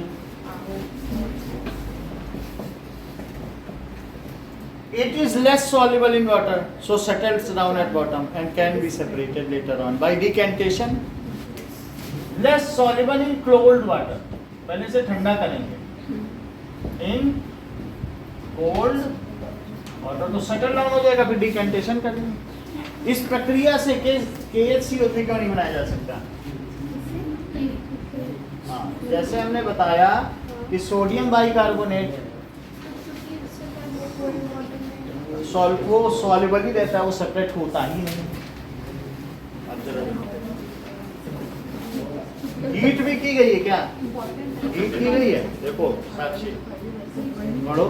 Speaker 3: It is less soluble in water, so settles down at bottom and can be separated later on by decantation. Less soluble in cold water. पहले से ठंडा करेंगे। In cold water तो settle down हो जाएगा, फिर decantation करेंगे। इस प्रक्रिया से KHCO3 क्यों नहीं बनाया जा सकता? हाँ, जैसे हमने बताया कि सोडियम बाइकार्बोनेट वो सॉल्युबल ही रहता है, वो सेपरेट होता ही नहीं। हीट भी की गई है क्या? हीट की गई है, देखो साक्षी पढ़ो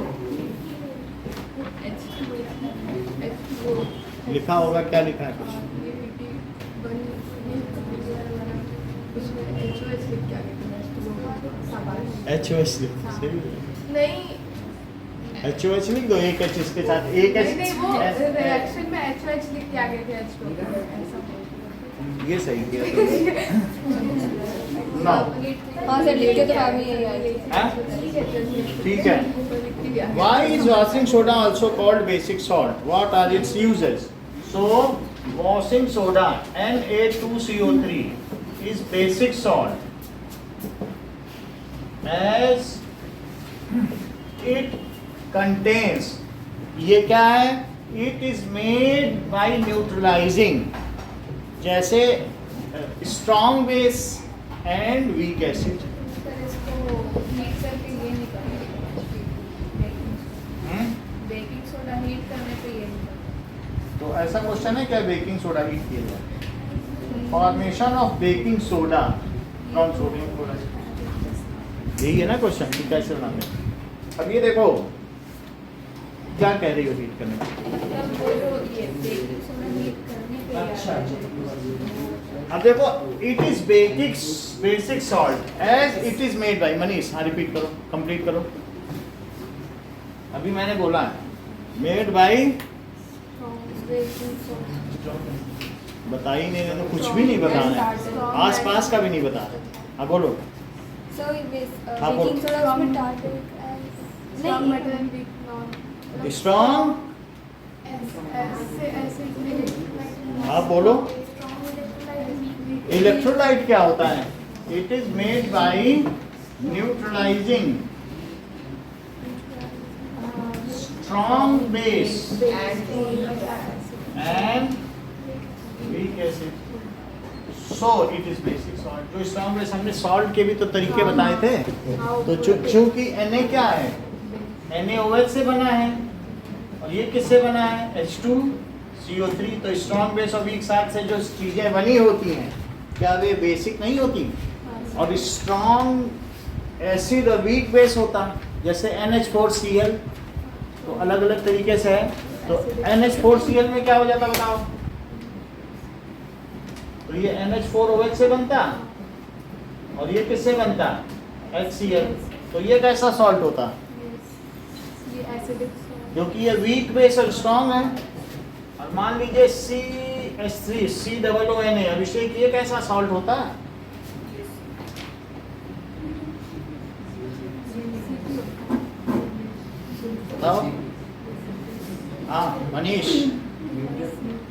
Speaker 3: लिखा होगा, क्या लिखा है कुछ? HOH
Speaker 2: नहीं
Speaker 3: HOH लिख दो, एक H इसके साथ, एक
Speaker 2: नहीं नहीं वो
Speaker 3: H
Speaker 2: रिएक्शन में HOH लिख के आगे थे H2 ऐसा
Speaker 3: ये सही किया ना।
Speaker 5: हाँ सर लिख के तो हमें यही आई
Speaker 3: ठीक है। Why is washing soda also called basic salt? What are its uses? So washing soda Na2CO3 is basic salt as it contains, ये क्या है? It is made by neutralizing, जैसे strong base and weak acid।
Speaker 2: Sir इसको heat करके ये निकालेंगे baking soda heat करने पे ये निकलेगा।
Speaker 3: तो ऐसा क्वेश्चन है क्या बेकिंग सोडा हीट किया जाए? Formation of baking soda from sodium chloride, यही है ना क्वेश्चन कि कैसे बनाते हैं। अब ये देखो क्या कह रही हो हीट करने में?
Speaker 2: मतलब वो जो ये बेकिंग सोडा हीट करने पे
Speaker 3: अच्छा अब देखो it is basic salt as it is made by, Manish हाँ रिपीट करो, कंप्लीट करो। अभी मैंने बोला मेड बाय, बता ही नहीं रहे तो कुछ भी नहीं बताना है, आस पास का भी नहीं बता रहे। हाँ बोलो।
Speaker 5: सो
Speaker 3: हाँ, बोल।
Speaker 5: बेकिंग सोडा उसमें डालते
Speaker 2: स्ट्रॉन्ग
Speaker 5: नहीं
Speaker 2: metal and weak non
Speaker 3: strong,
Speaker 2: ऐसे
Speaker 3: हाँ बोलो। इलेक्ट्रोलाइट क्या होता है? It is made by neutralising strong base and weak acid, so it is basic salt. जो स्ट्रॉन्ग बेस हमने सॉल्ट के भी तो तरीके बताए थे, तो चूंकि Na क्या है? NaOH से बना है और ये किससे बना है? H2CO3। तो स्ट्रॉन्ग बेस और वीक साइड से जो चीजें बनी होती हैं क्या वे बेसिक नहीं होती? और स्ट्रॉन्ग एसिड और वीक बेस होता जैसे NH4Cl, तो अलग अलग तरीके से है। तो NH4Cl में क्या हो जाता बताओ? तो ये NH4OH से बनता और ये किससे बनता? HCl। तो ये कैसा सॉल्ट होता?
Speaker 2: ये एसिडिक
Speaker 3: क्योंकि ये वीक बेस और स्ट्रॉन्ग है। और मान लीजिए CH3 COONA, अभिषेक ये कैसा सॉल्ट होता है? बताओ। हाँ मनीष,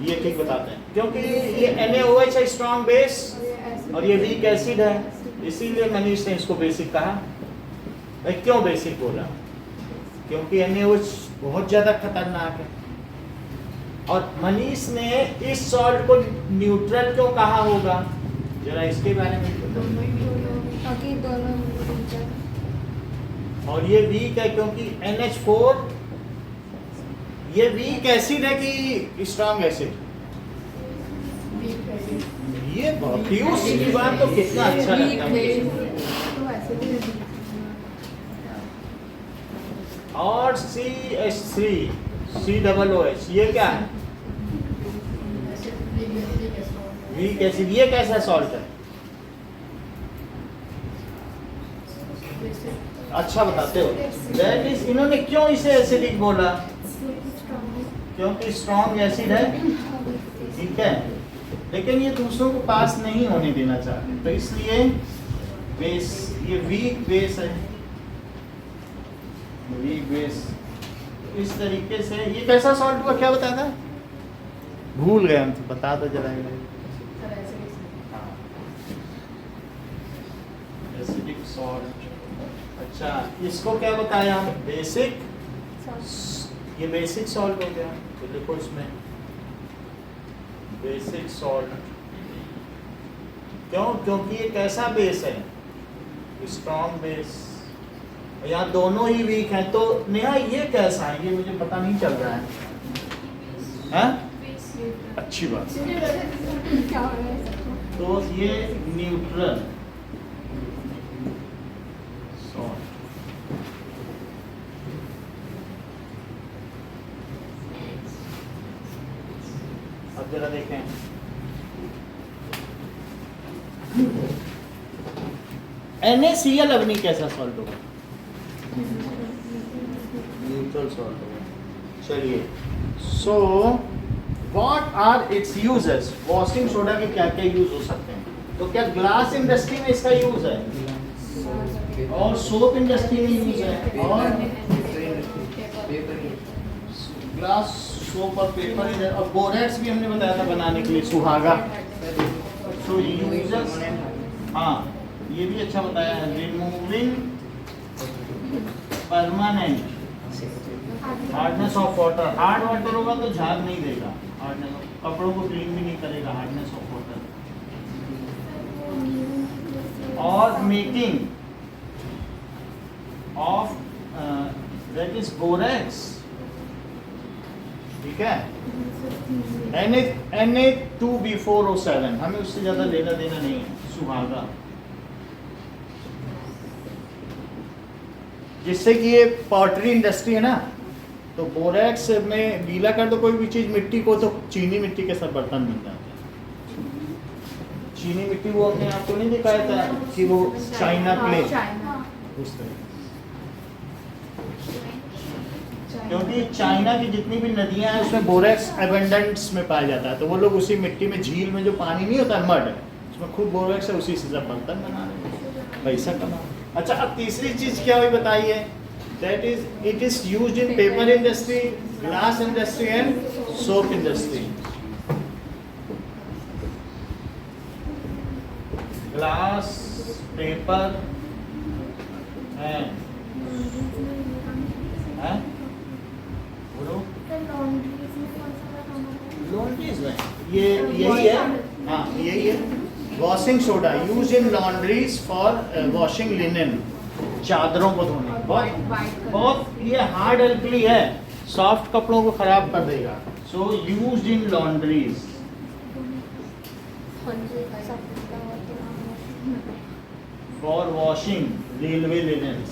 Speaker 3: ये ठीक बताते हैं, क्योंकि ये NaOH है स्ट्रॉन्ग बेस और ये वीक एसिड है, इसीलिए मनीष ने इसको बेसिक कहा। भाई क्यों बेसिक बोला? क्योंकि NaOH बहुत ज्यादा खतरनाक है। और मनीष ने इस सॉल्ट को न्यूट्रल क्यों कहा होगा, जरा इसके बारे में बताइए।
Speaker 5: ताकि दोनों मिलकर।
Speaker 3: और ये वीक है क्योंकि NH4 ये वीक एसिड है कि स्ट्रॉन्ग एसिड? ये पीयूष की बात तो कितना अच्छा लगता है। और CH3 COOH ये क्या है? Weak acid. ये कैसा सॉल्ट है? अच्छा बताते हो। दैट इज, इन्होंने क्यों इसे एसिडिक बोला? क्योंकि स्ट्रॉन्ग एसिड है, ठीक है, लेकिन ये दूसरों को पास नहीं होने देना चाहते, तो इसलिए बेस, ये वीक बेस है, वीक बेस। इस तरीके से ये कैसा सॉल्ट हुआ, क्या बताया था? भूल गए हम, तो बता दो जरा। Acidic salt. अच्छा, इसको क्या बताया हम? बेसिक। ये बेसिक सॉल्ट हो गया, तो देखो इसमें बेसिक सॉल्ट। क्यों? क्योंकि ये कैसा बेस है? Strong base. यहाँ दोनों ही वीक हैं, तो नेहा ये कैसा है? ये मुझे पता नहीं चल रहा है। हाँ? अच्छी बात।
Speaker 5: क्या हो रहा है?
Speaker 3: तो ये न्यूट्रल सॉल्ट। अब जरा देखें, NaCl अग्नि कैसा सॉल्ट होगा? न्यूट्रल सॉल्ट होगा। चलिए, so what are its uses? Washing soda के क्या क्या यूज हो सकते हैं? तो क्या ग्लास इंडस्ट्री में इसका यूज है, और सोप इंडस्ट्री में यूज है, और ग्लास, सोप और पेपर, और बोरेक्स भी हमने बताया था बनाने के लिए, सुहागा। तो यूजेस, हाँ ये भी अच्छा बताया है। Removing permanent hardness of water. Hard water होगा तो झाग नहीं देगा, हार्डनेस कपड़ों को क्लीन भी नहीं करेगा, हार्डनेस ऑफ वाटर। और making of that is borax, ठीक है। Na2B4O7, हमें उससे ज्यादा लेना देना नहीं है, सुहागा। जिससे कि ये पॉटरी इंडस्ट्री है ना, तो बोरेक्स में गीला कर दो कोई भी चीज, मिट्टी को, तो चीनी मिट्टी के सब बर्तन बन जाते हैं। चीनी मिट्टी वो हमने आपको नहीं दिखाया था कि वो चाइना क्ले, उस तरह। क्योंकि चाइना की जितनी भी नदियां हैं उसमें बोरेक्स एबंडेंस में पाया जाता है, तो वो लोग उसी मिट्टी में, झील में जो पानी नहीं होता मड, उसमें खूब बोरेक्स है, उसी से सब बर्तन बना रहे हैं, पैसा कमा। अच्छा, अब तीसरी चीज क्या हुई बताइए? That is it is used in paper industry, glass industry and soap industry. Glass, paper and laundries में ये यही है, हाँ यही है। Washing soda use in laundries for washing linen, चादरों को धोने। बहुत ये हार्ड एल्कली है, सॉफ्ट कपड़ों को खराब कर देगा, so use in laundries for washing railway linens.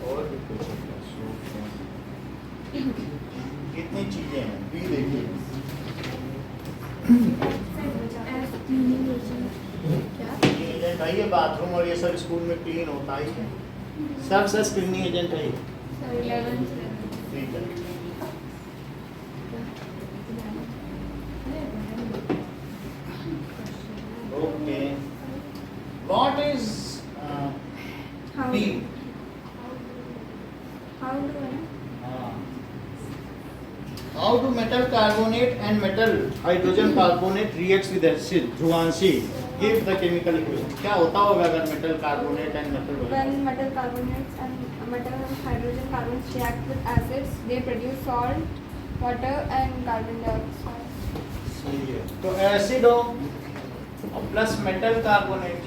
Speaker 3: और भी कुछ कितनी चीजें हैं भी देखिए। एजेंट है ये, बाथरूम और ये सब स्कूल में क्लीन होता ही है, सब क्लीनिंग एजेंट है ये, ठीक है। Okay how do metal carbonate and metal hydrogen carbonate reacts with acid? Dhruvanshi, give the chemical equation. क्या होता होगा अगर metal carbonate and metal
Speaker 5: When metal carbonates and metal hydrogen carbons react with acids, they produce salt, water, and carbon dioxide.
Speaker 3: सही है. तो acid हो और plus metal carbonate,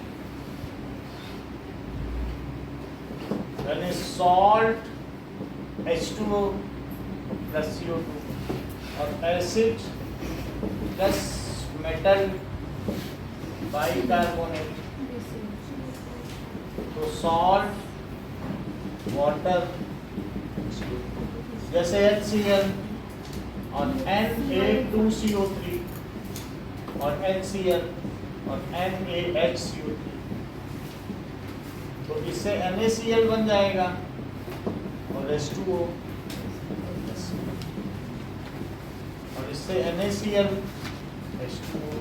Speaker 3: यानी सॉल्ट H2O प्लस CO2 और एसिड प्लस मेटल बाइकार्बोनेट. तो salt, water, जैसे HCl और Na2CO3 और HCl और NaHCO3. तो इससे NaCl बन जाएगा और H2O, और इससे NaCl H2O.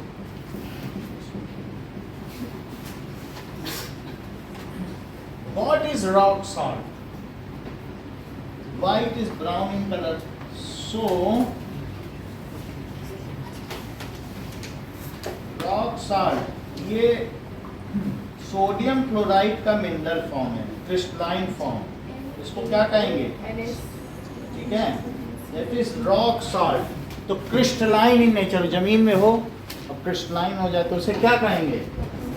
Speaker 3: What is rock salt? Why it is brown in color? So, rock salt ये सोडियम क्लोराइड का मिनरल फॉर्म है, क्रिस्टलाइन फॉर्म. इसको क्या कहेंगे? ठीक है, दैट इज रॉक सॉल्ट. तो क्रिस्टलाइन इन नेचर, जमीन में हो और क्रिस्टलाइन हो जाए तो उसे क्या कहेंगे?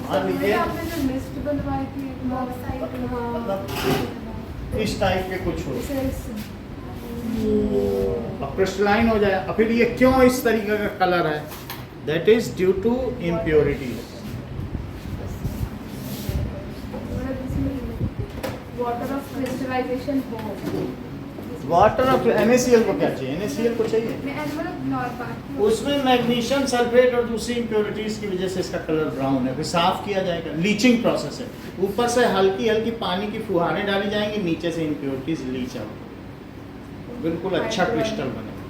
Speaker 3: मान लीजिए
Speaker 2: आपने जो लिस्ट बनवाई थी
Speaker 3: मतलब इस टाइप के कुछ हो और क्रिस्टलाइन हो जाए. और फिर ये क्यों इस तरीके का कलर है? That is due to impurities.
Speaker 2: Water of crystallisation हो.
Speaker 3: वाटर ऑफ NaCl को क्या चाहिए? NaCl को चाहिए.
Speaker 2: मतलब नॉर्मल
Speaker 3: उसमें मैग्नीशियम सल्फेट और दूसरी इम्प्योरिटीज की वजह से इसका कलर ब्राउन है. फिर साफ किया जाएगा, लीचिंग प्रोसेस है. ऊपर से हल्की हल्की पानी की फुहारें डाली जाएंगी, नीचे से इम्प्योरिटीज लीच आउट, बिल्कुल अच्छा क्रिस्टल बनेगा.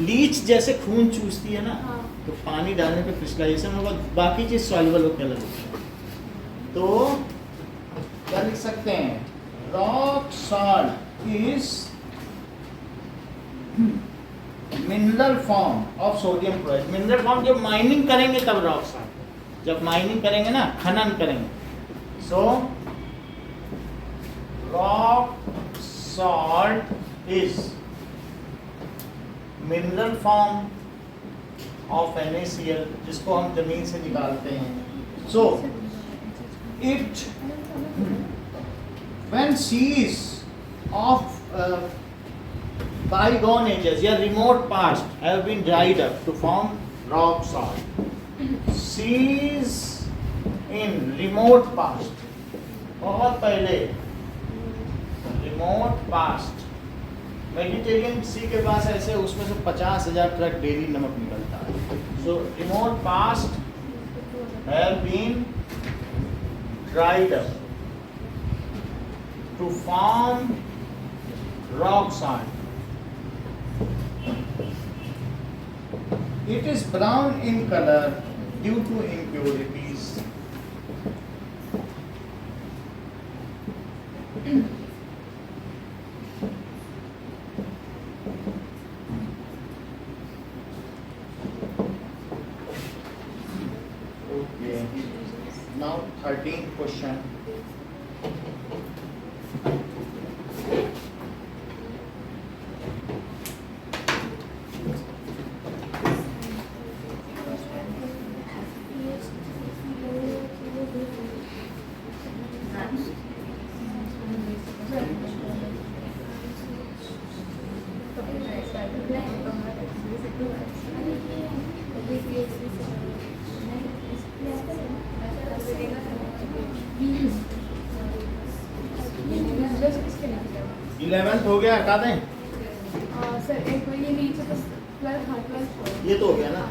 Speaker 3: लीच जैसे खून चूसती है ना, तो पानी डालने पे क्रिस्टलाइजेशन होगा, बाकी चीज सॉल्युबल होकर अलग होगी. तो क्या लिख सकते हैं? Rock salt is mineral form of sodium chloride. Mineral form जब माइनिंग करेंगे तब रॉक सॉल्ट, जब माइनिंग करेंगे ना, खनन करेंगे. So rock salt is mineral form of NaCl, जिसको हम जमीन से निकालते हैं. So it when seas of bygone ages या remote past have been dried up to form rock salt. Seas in remote past, बहुत पहले, remote past, मेडिटेरियन सी के पास ऐसे उसमें से 50,000 ट्रक डेली नमक निकलता है. So remote past have been dried up to form rock salt. It is brown in color due to impurities. Okay. Now 13th question. Eleventh हो गया, हटा दें.
Speaker 2: सर एक ये नीचे तो प्लस हाँ प्लस
Speaker 3: ये तो हो गया ना.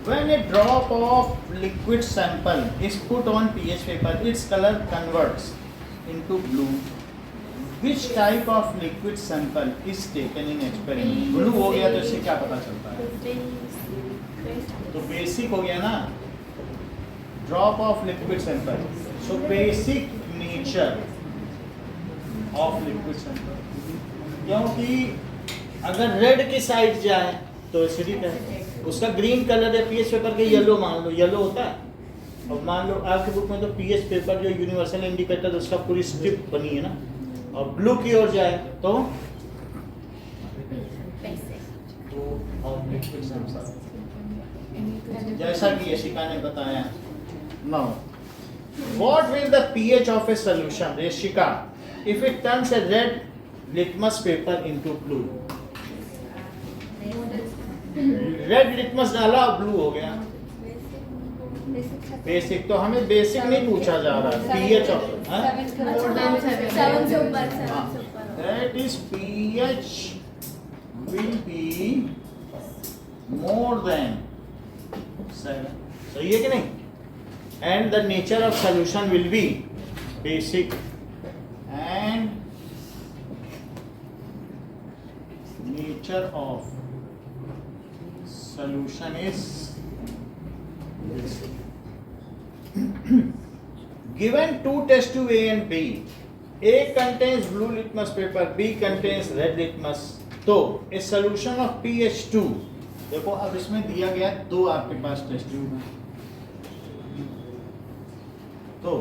Speaker 3: When a drop of liquid sample is put on pH paper, its color converts into blue. Which type of liquid sample is taken in experiment? Blue हो गया तो इससे क्या पता चलता है? तो बेसिक हो गया ना. Drop of liquid sample. So basic nature of liquid sample, क्योंकि अगर रेड की साइड जाए तो एसिडिक है, उसका ग्रीन कलर है, पीएच पेपर के येलो मान लो, येलो होता है. और मान लो आपके बुक में तो पीएच पेपर जो यूनिवर्सल इंडिकेटर उसका पूरी स्ट्रिप बनी है ना, और ब्लू की ओर जाए तो लिक्विड सैंपल, जैसा कि यशिका ने बताया. Now what will the pH of A solution, Yashika, if it turns A red litmus paper into blue. Red litmus डाला और ब्लू हो गया. बेसिक, तो हमें बेसिक नहीं पूछा जा रहा, पीएच ऑफ,
Speaker 4: सेवन से ऊपर
Speaker 3: that is pH will be more than 7. सही है कि नहीं? And the nature of solution will be basic and nature of solution is given two test tube A and B. A contains blue litmus paper, B contains red litmus. तो a solution of pH2, देखो अब इसमें दिया गया दो आपके पास test tube है. तो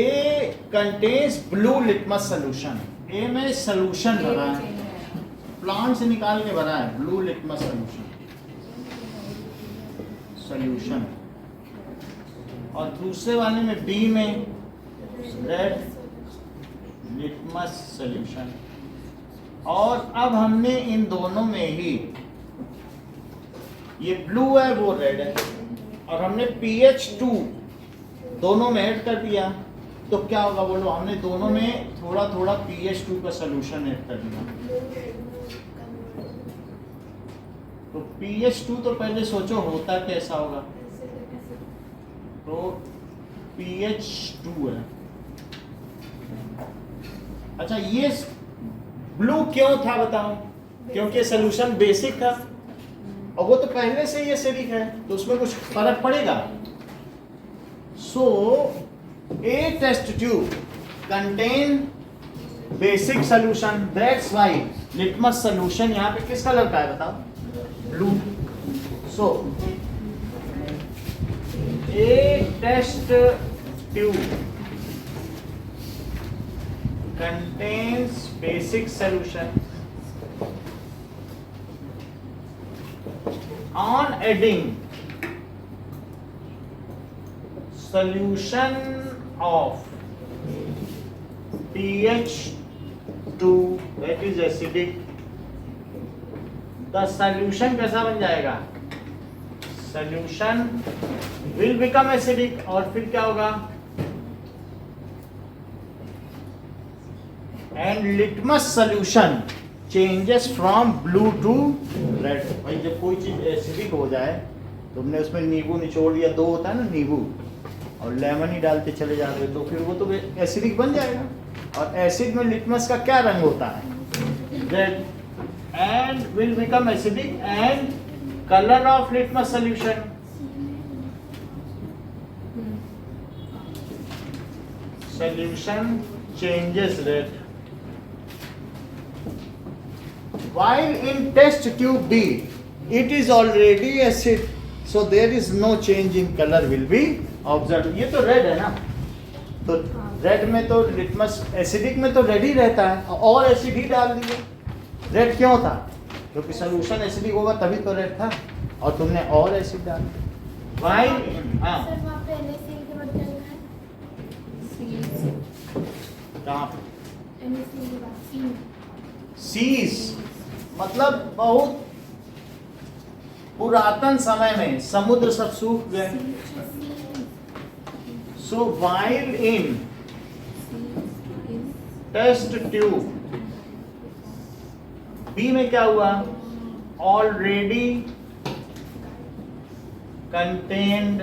Speaker 3: A contains blue litmus solution. A में solution भरा है, प्लांट से निकाल के भरा है, ब्लू लिटमस सॉल्यूशन. और दूसरे वाले में बी में रेड लिटमस सॉल्यूशन. और अब हमने इन दोनों में ही, ये ब्लू है वो रेड है, और हमने pH2 दोनों में ऐड कर दिया. तो क्या होगा बोलो, हमने दोनों में थोड़ा थोड़ा pH2 का सॉल्यूशन ऐड कर दिया. तो pH2 तो पहले सोचो होता कैसा होगा. तो pH2 है. अच्छा, ये ब्लू क्यों था बताओ? क्योंकि सॉल्यूशन बेसिक था, और वो तो पहले से ही एसिडिक है, तो उसमें कुछ फर्क पड़ेगा. So a test tube contain basic solution, that's why litmus solution यहाँ पे किस कलर का है बताओ? Blue. So a test tube contains basic solution. On adding solution of pH2, that is acidic, the solution कैसा बन जाएगा? Solution will become acidic, और फिर क्या होगा? And litmus solution changes from blue to red. भाई जब कोई चीज एसिडिक हो जाए, तुमने उसमें नींबू निचोड़ दिया, दो होता है ना नींबू, और लेमन ही डालते चले जा रहे हो, तो फिर वो तो एसिडिक बन जाएगा. और एसिड में लिटमस का क्या रंग होता है? Red. And will become acidic, and color of litmus solution changes red. While in test tube B, it is already acid, so there is no change in color will be observed. ये तो red है ना, तो red में तो litmus, acidic में तो red ही रहता है, और एसिड ही डाल दिए. रेड क्यों था? क्योंकि सॉल्यूशन एसिडिक होगा तभी तो रेड था, और तुमने और एसिड डाल दिया. वाइल
Speaker 4: सर वहाँ पे NaCl के बाद क्या लिखा है?
Speaker 3: कहाँ पे?
Speaker 4: NaCl के बाद
Speaker 3: सीज, मतलब बहुत पुरातन समय में समुद्र सब सूख गए. So while in test tube B में क्या हुआ? ऑलरेडी कंटेन्ड,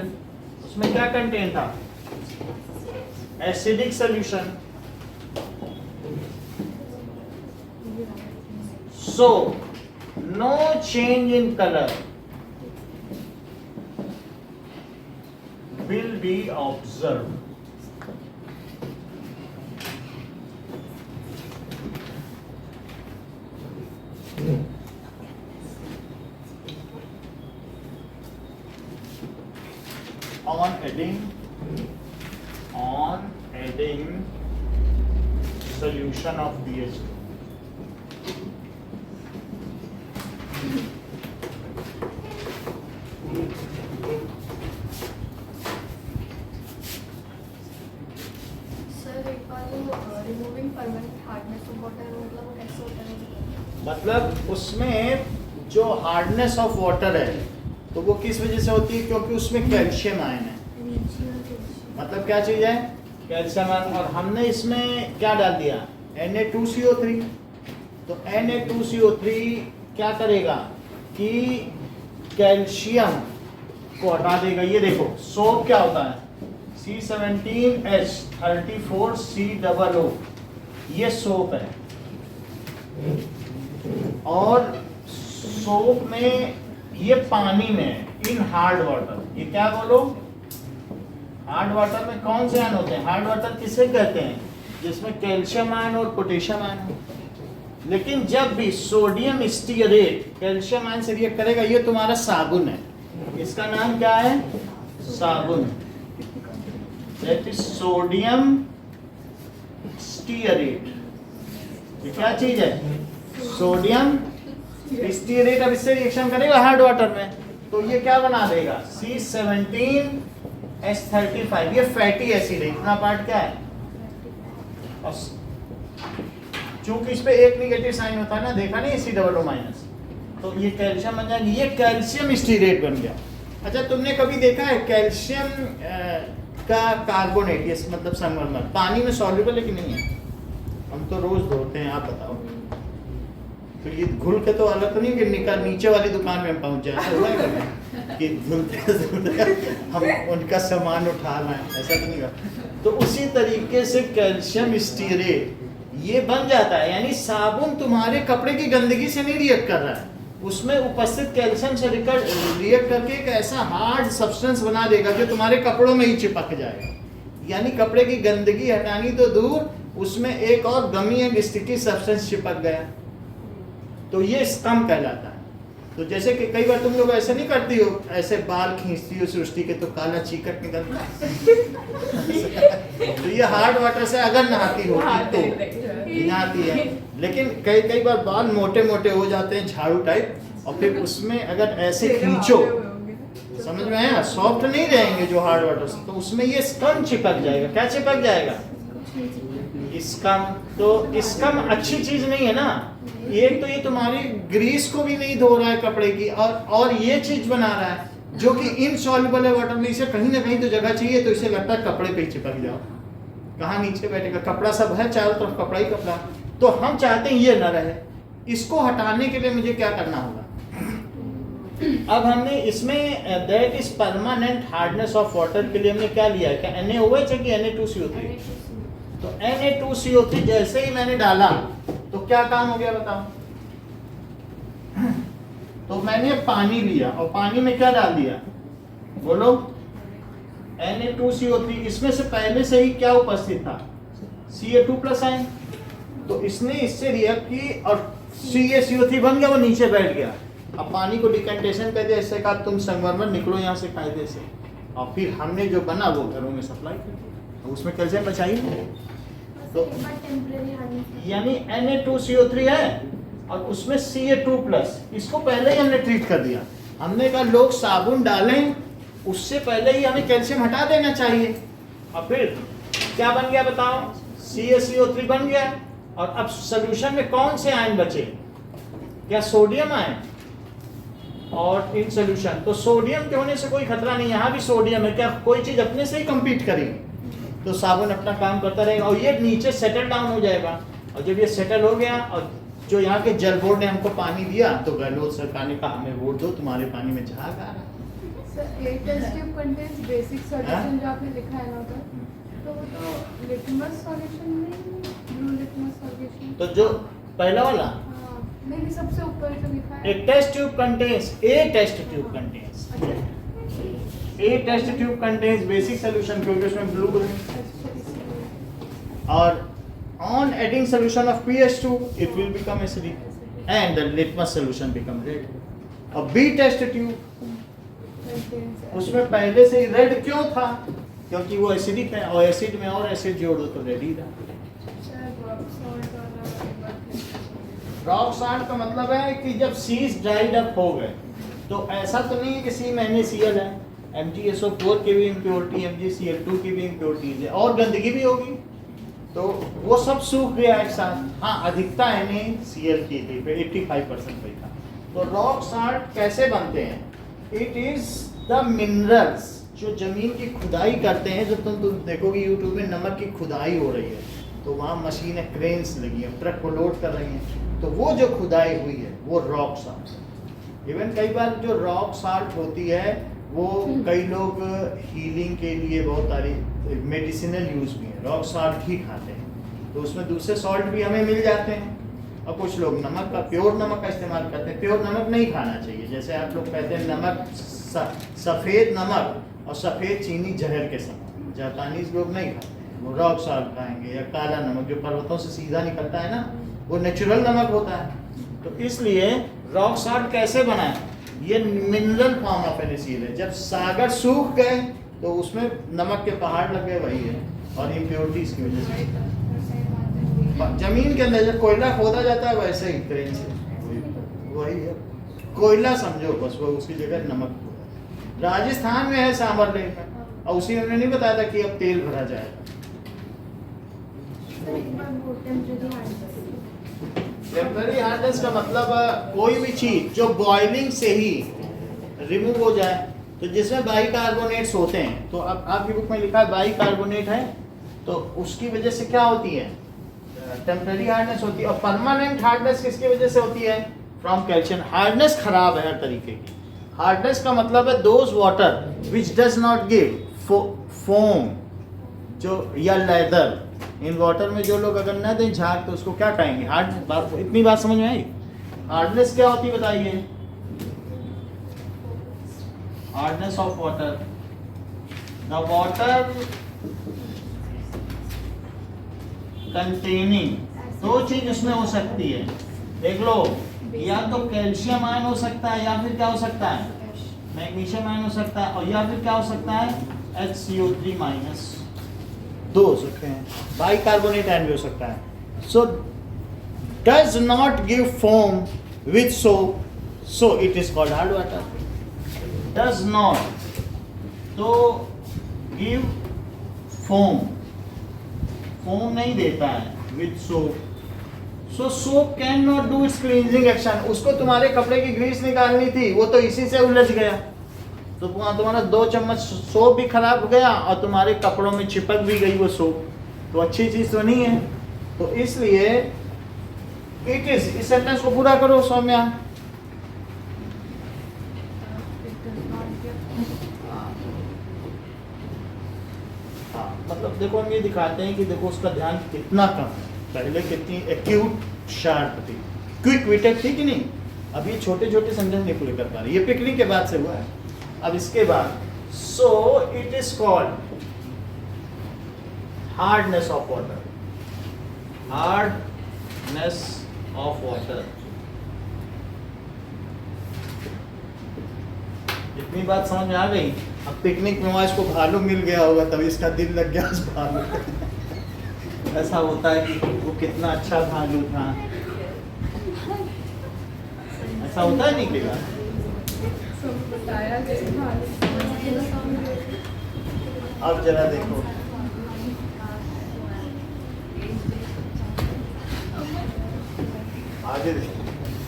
Speaker 3: उसमें क्या कंटेन था? Acidic solution. So, no change in color will be observed. On adding solution of pH.
Speaker 2: Sir एक बार वो removing permanent hardness of water मतलब वो कैसे होता है?
Speaker 3: मतलब उसमें जो हार्डनेस ऑफ वाटर है तो वो किस वजह से होती है? क्योंकि उसमें कैल्शियम आयन है। मतलब क्या चीज है? Calcium ion. और हमने इसमें क्या डाल दिया? Na2CO3। तो Na2CO3 क्या करेगा कि कैल्शियम को हटा देगा। ये देखो सोप क्या होता है? C17H34COO, ये सोप है। और सोप में ये पानी में है, इन हार्ड वाटर। ये क्या बोलो? हार्ड वाटर में कौन से आयन होते हैं? हार्ड वाटर किसे कहते हैं? जिसमें कैल्शियम आयन और पोटेशियम आयन हो। लेकिन जब भी सोडियम स्टीयरेट कैल्शियम आयन से रिएक्ट करेगा, ये तुम्हारा साबुन है। इसका नाम क्या है? साबुन। That is sodium stearate. ये क्या चीज है? Sodium stearate. अब इससे रिएक्शन करेगा हार्ड वाटर में, तो ये क्या बना देगा? C17H35। ये फैटी एसिड है। इतना पार्ट क्या है? और चूंकि इस पे एक नेगेटिव साइन होता है ना, देखा नहीं? C+O-, तो ये कैल्शियम बन जाएगी। ये कैल्शियम स्टीरेट बन गया। अच्छा, तुमने कभी देखा है कैल्शियम का कार्बोनेट, ये मतलब संगमरमर पानी में सॉल्युबल है कि नहीं है? हम तो रोज धोते हैं, आप बताओ। तो ये घुल के तो अलग तो नहीं कि निकल नीचे वाली दुकान में हम पहुंच जाए, ऐसा हुआ है कि घुलते हम उनका सामान उठा लाएं, ऐसा तो नहीं हुआ। तो उसी तरीके से कैल्शियम स्टीरेट ये बन जाता है। यानी साबुन तुम्हारे कपड़े की गंदगी से नहीं रिएक्ट कर रहा है, उसमें उपस्थित कैल्शियम से रिएक्ट करके एक ऐसा हार्ड सब्सटेंस बना देगा जो तुम्हारे कपड़ों में ही चिपक जाएगा। यानी कपड़े की गंदगी हटानी तो दूर, उसमें एक और गमी एंड स्टिकी सब्सटेंस चिपक गया, तो ये स्कम कहलाता है। तो जैसे कि कई बार तुम लोग ऐसे नहीं करती हो, ऐसे बाल खींचती हो सृष्टि के तो काला चीकट निकलता है। तो ये हार्ड वाटर से अगर नहाती हो तो नहाती है, लेकिन कई बार बाल मोटे मोटे हो जाते हैं झाड़ू टाइप, और फिर उसमें अगर ऐसे खींचो, समझ में आया? सॉफ्ट नहीं रहेंगे जो हार्ड वाटर से, तो उसमें ये स्कम चिपक जाएगा। क्या चिपक जाएगा? स्कम। तो स्कम अच्छी चीज नहीं है ना। एक तो ये तुम्हारी ग्रीस को भी नहीं धो रहा है कपड़े की, और ये चीज बना रहा है जो कि इनसॉल्युबल है वाटर में। इसे कहीं ना कहीं तो जगह चाहिए, तो इसे लगता है कपड़े पे ही चिपक जाओ। कहाँ नीचे बैठेगा? कपड़ा सब है चारों तरफ, कपड़ा ही कपड़ा। तो हम चाहते हैं ये न रहे। इसको हटाने के लिए मुझे क्या करना होगा? अब हमने इसमें that is permanent hardness of water के लिए हमने क्या लिया है? क्या NaOH है कि Na2CO3? तो Na2CO3 जैसे ही मैंने डाला तो क्या काम हो गया बताओ? तो मैंने पानी लिया और पानी में क्या डाल दिया? बोलो। Na2CO3। इसमें से पहले से ही क्या उपस्थित था? Ca2+ ion. तो इसने इससे रिएक्ट की और CaCO3 बन गया, वो नीचे बैठ गया। अब पानी को डिकंटेशन कर दिया, इससे कहा तुम संगमरमर निकलो यहाँ से कायदे से, और फिर हमने जो बना वो घरों में सप्लाई कर दिया। उसमें कैल्शियम बचाइए। तो यानी Na2CO3 है और उसमें Ca2+, इसको पहले ही हमने ट्रीट कर दिया। हमने कहा लोग साबुन डालें उससे पहले ही हमें कैल्शियम हटा देना चाहिए। और फिर क्या बन गया बताओ? CaCO3 बन गया। और अब सोल्यूशन में कौन से आयन बचे? क्या सोडियम आयन? और इन सोल्यूशन तो सोडियम के होने से कोई खतरा नहीं, यहाँ भी सोडियम है। क्या कोई चीज अपने से ही कंपीट करेगी? तो साबुन अपना काम करता रहेगा और ये नीचे सेटल डाउन हो जाएगा। और जब ये सेटल हो गया और जो यहाँ के जल बोर्ड ने हमको पानी दिया, तो गहलोत सरकार ने कहा हमें वोट दो, तुम्हारे पानी में झाग आ रहा है।
Speaker 2: Test tube contains basic solution जो आपने लिखा है ना उधर, तो वो तो लिटमस सॉल्यूशन नहीं, ब्लू लिटमस सॉल्यूशन।
Speaker 3: तो जो पहला वाला
Speaker 2: नहीं, सबसे ऊपर जो लिखा है
Speaker 3: A test tube contains A test tube contains basic solution क्योंकि उसमें blue है, और on adding solution of pH2 it will become acidic and the litmus solution become red. अब B test tube उसमें पहले से ही रेड क्यों था? क्योंकि वो एसिडिक है, और एसिड में और एसिड जोड़ दो तो रेड ही रहा। रॉक सॉल्ट का मतलब है कि जब सीज ड्राइड अप हो गए, तो ऐसा तो नहीं है कि सी में NaCl है, MgSO4 की भी इम्प्योरिटी, MgCl2 की भी इम्प्योरिटीज है, और गंदगी भी होगी, तो वो सब सूख गया एक साथ। हाँ, अधिकता NaCl की थी, 85% पे था। तो रॉक सॉल्ट कैसे बनते हैं? इट इज द मिनरल्स जो जमीन की खुदाई करते हैं, जो तुम देखोगे यूट्यूब में नमक की खुदाई हो रही है, तो वहाँ मशीनें, क्रेन्स लगी हैं, ट्रक को लोड कर रही हैं, तो वो जो खुदाई हुई है वो रॉक सॉल्ट। इवन कई बार जो रॉक सॉल्ट होती है वो कई लोग हीलिंग के लिए बहुत सारी मेडिसिनल यूज भी है, रॉक सॉल्ट ही खाते हैं, तो उसमें दूसरे सॉल्ट भी हमें मिल जाते हैं। और कुछ लोग नमक का, प्योर नमक का इस्तेमाल करते हैं। प्योर नमक नहीं खाना चाहिए, जैसे आप लोग कहते हैं नमक, सफ़ेद नमक और सफ़ेद चीनी जहर के समान, जापानीज लोग नहीं खाते हैं, वो रॉक सॉल्ट खाएंगे, या काला नमक जो पर्वतों से सीधा निकलता है ना, वो नेचुरल नमक होता है। तो इसलिए रॉक सॉल्ट कैसे बना है? ये मिनरल फॉर्म ऑफ NaCl है। जब सागर सूख गए तो उसमें नमक के पहाड़ लग गए, वही है, और इम्प्योरिटीज की वजह से। जमीन के अंदर जब कोयला खोदा जाता है वैसे ही क्रेन से वही है, कोयला समझो बस, वो उसकी जगह नमक खोदा। राजस्थान में है सांबर लेक में, और उसी में नहीं बताया था कि अब तेल भरा जाएगा। टेम्पररी हार्डनेस का मतलब कोई भी चीज जो बॉइलिंग से ही रिमूव हो जाए, तो जिसमें बाइकार्बोनेट्स होते हैं, तो अब आपकी बुक में लिखा है बाइकार्बोनेट है, तो उसकी वजह से क्या होती है? टेम्पररी हार्डनेस होती है। और परमानेंट हार्डनेस किसकी वजह से होती है? From calcium. हार्डनेस खराब है हर तरीके की। हार्डनेस का मतलब है those water which does not give foam, जो या लेदर, इन वाटर में जो लोग अगर न दें झाग तो उसको क्या कहेंगे? हार्ड। बात, इतनी बात समझ में आई? हार्डनेस क्या होती है बताइए? Hardness of water, the water containing, दो चीज उसमें हो सकती है, देख लो, या तो कैल्शियम आयन हो सकता है, या फिर क्या हो सकता है? मैग्नीशियम आयन हो सकता है, और या फिर क्या हो सकता है? HCO3-, दो हो सकते हैं। बाइकार्बोनेट आयन भी हो सकता है। So does not give foam with soap, so it is called hard water. Does not तो गिव फोम, फोम नहीं देता है with soap, so soap can not do it's cleansing action. उसको तुम्हारे कपड़े की ग्रीस निकालनी थी, वो तो इसी से उलझ गया, तो तुम्हारा 2 चम्मच सोप भी खराब हो गया और तुम्हारे कपड़ों में चिपक भी गई वो सोप, तो अच्छी चीज तो नहीं है। तो इसलिए इट इज, इस सेंटेंस को पूरा करो सौम्या। मतलब देखो हम ये दिखाते हैं कि देखो उसका ध्यान कितना कम है, पहले कितनी एक्यूट शार्प थी, क्विक विटेड थी कि नहीं। अब ये छोटे छोटे सेंटेंस नहीं पूरे कर पा रहे, ये पिकनिक के बाद से हुआ है। अब इसके बाद सो it is called hardness of water, hardness of water. इतनी बात समझ में आ गई? अब पिकनिक में वहाँ इसको भालू मिल गया होगा, तभी इसका दिल लग गया उस भालू पे। ऐसा होता है कि वो कितना अच्छा भालू था, ऐसा होता है नहीं क्या? अब जरा देखो, आगे देखो,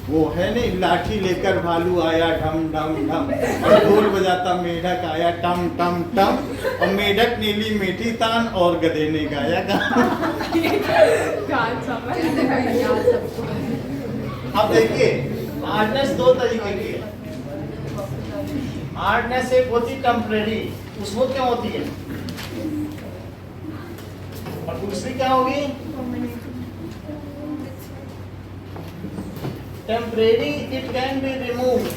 Speaker 3: वो है नहीं, लाठी लेकर भालू आया ढम ढम ढम, और ढोल बजाता मेढक आया टम टम टम, और मेढक नीली मीठी तान और गधे ने गाया गान। अब देखिए हार्डनेस 2 तरीके की है। हार्डनेस एक होती टेम्परेरी, उसको क्या होती है, और दूसरी क्या होगी? Temporary, it can be removed.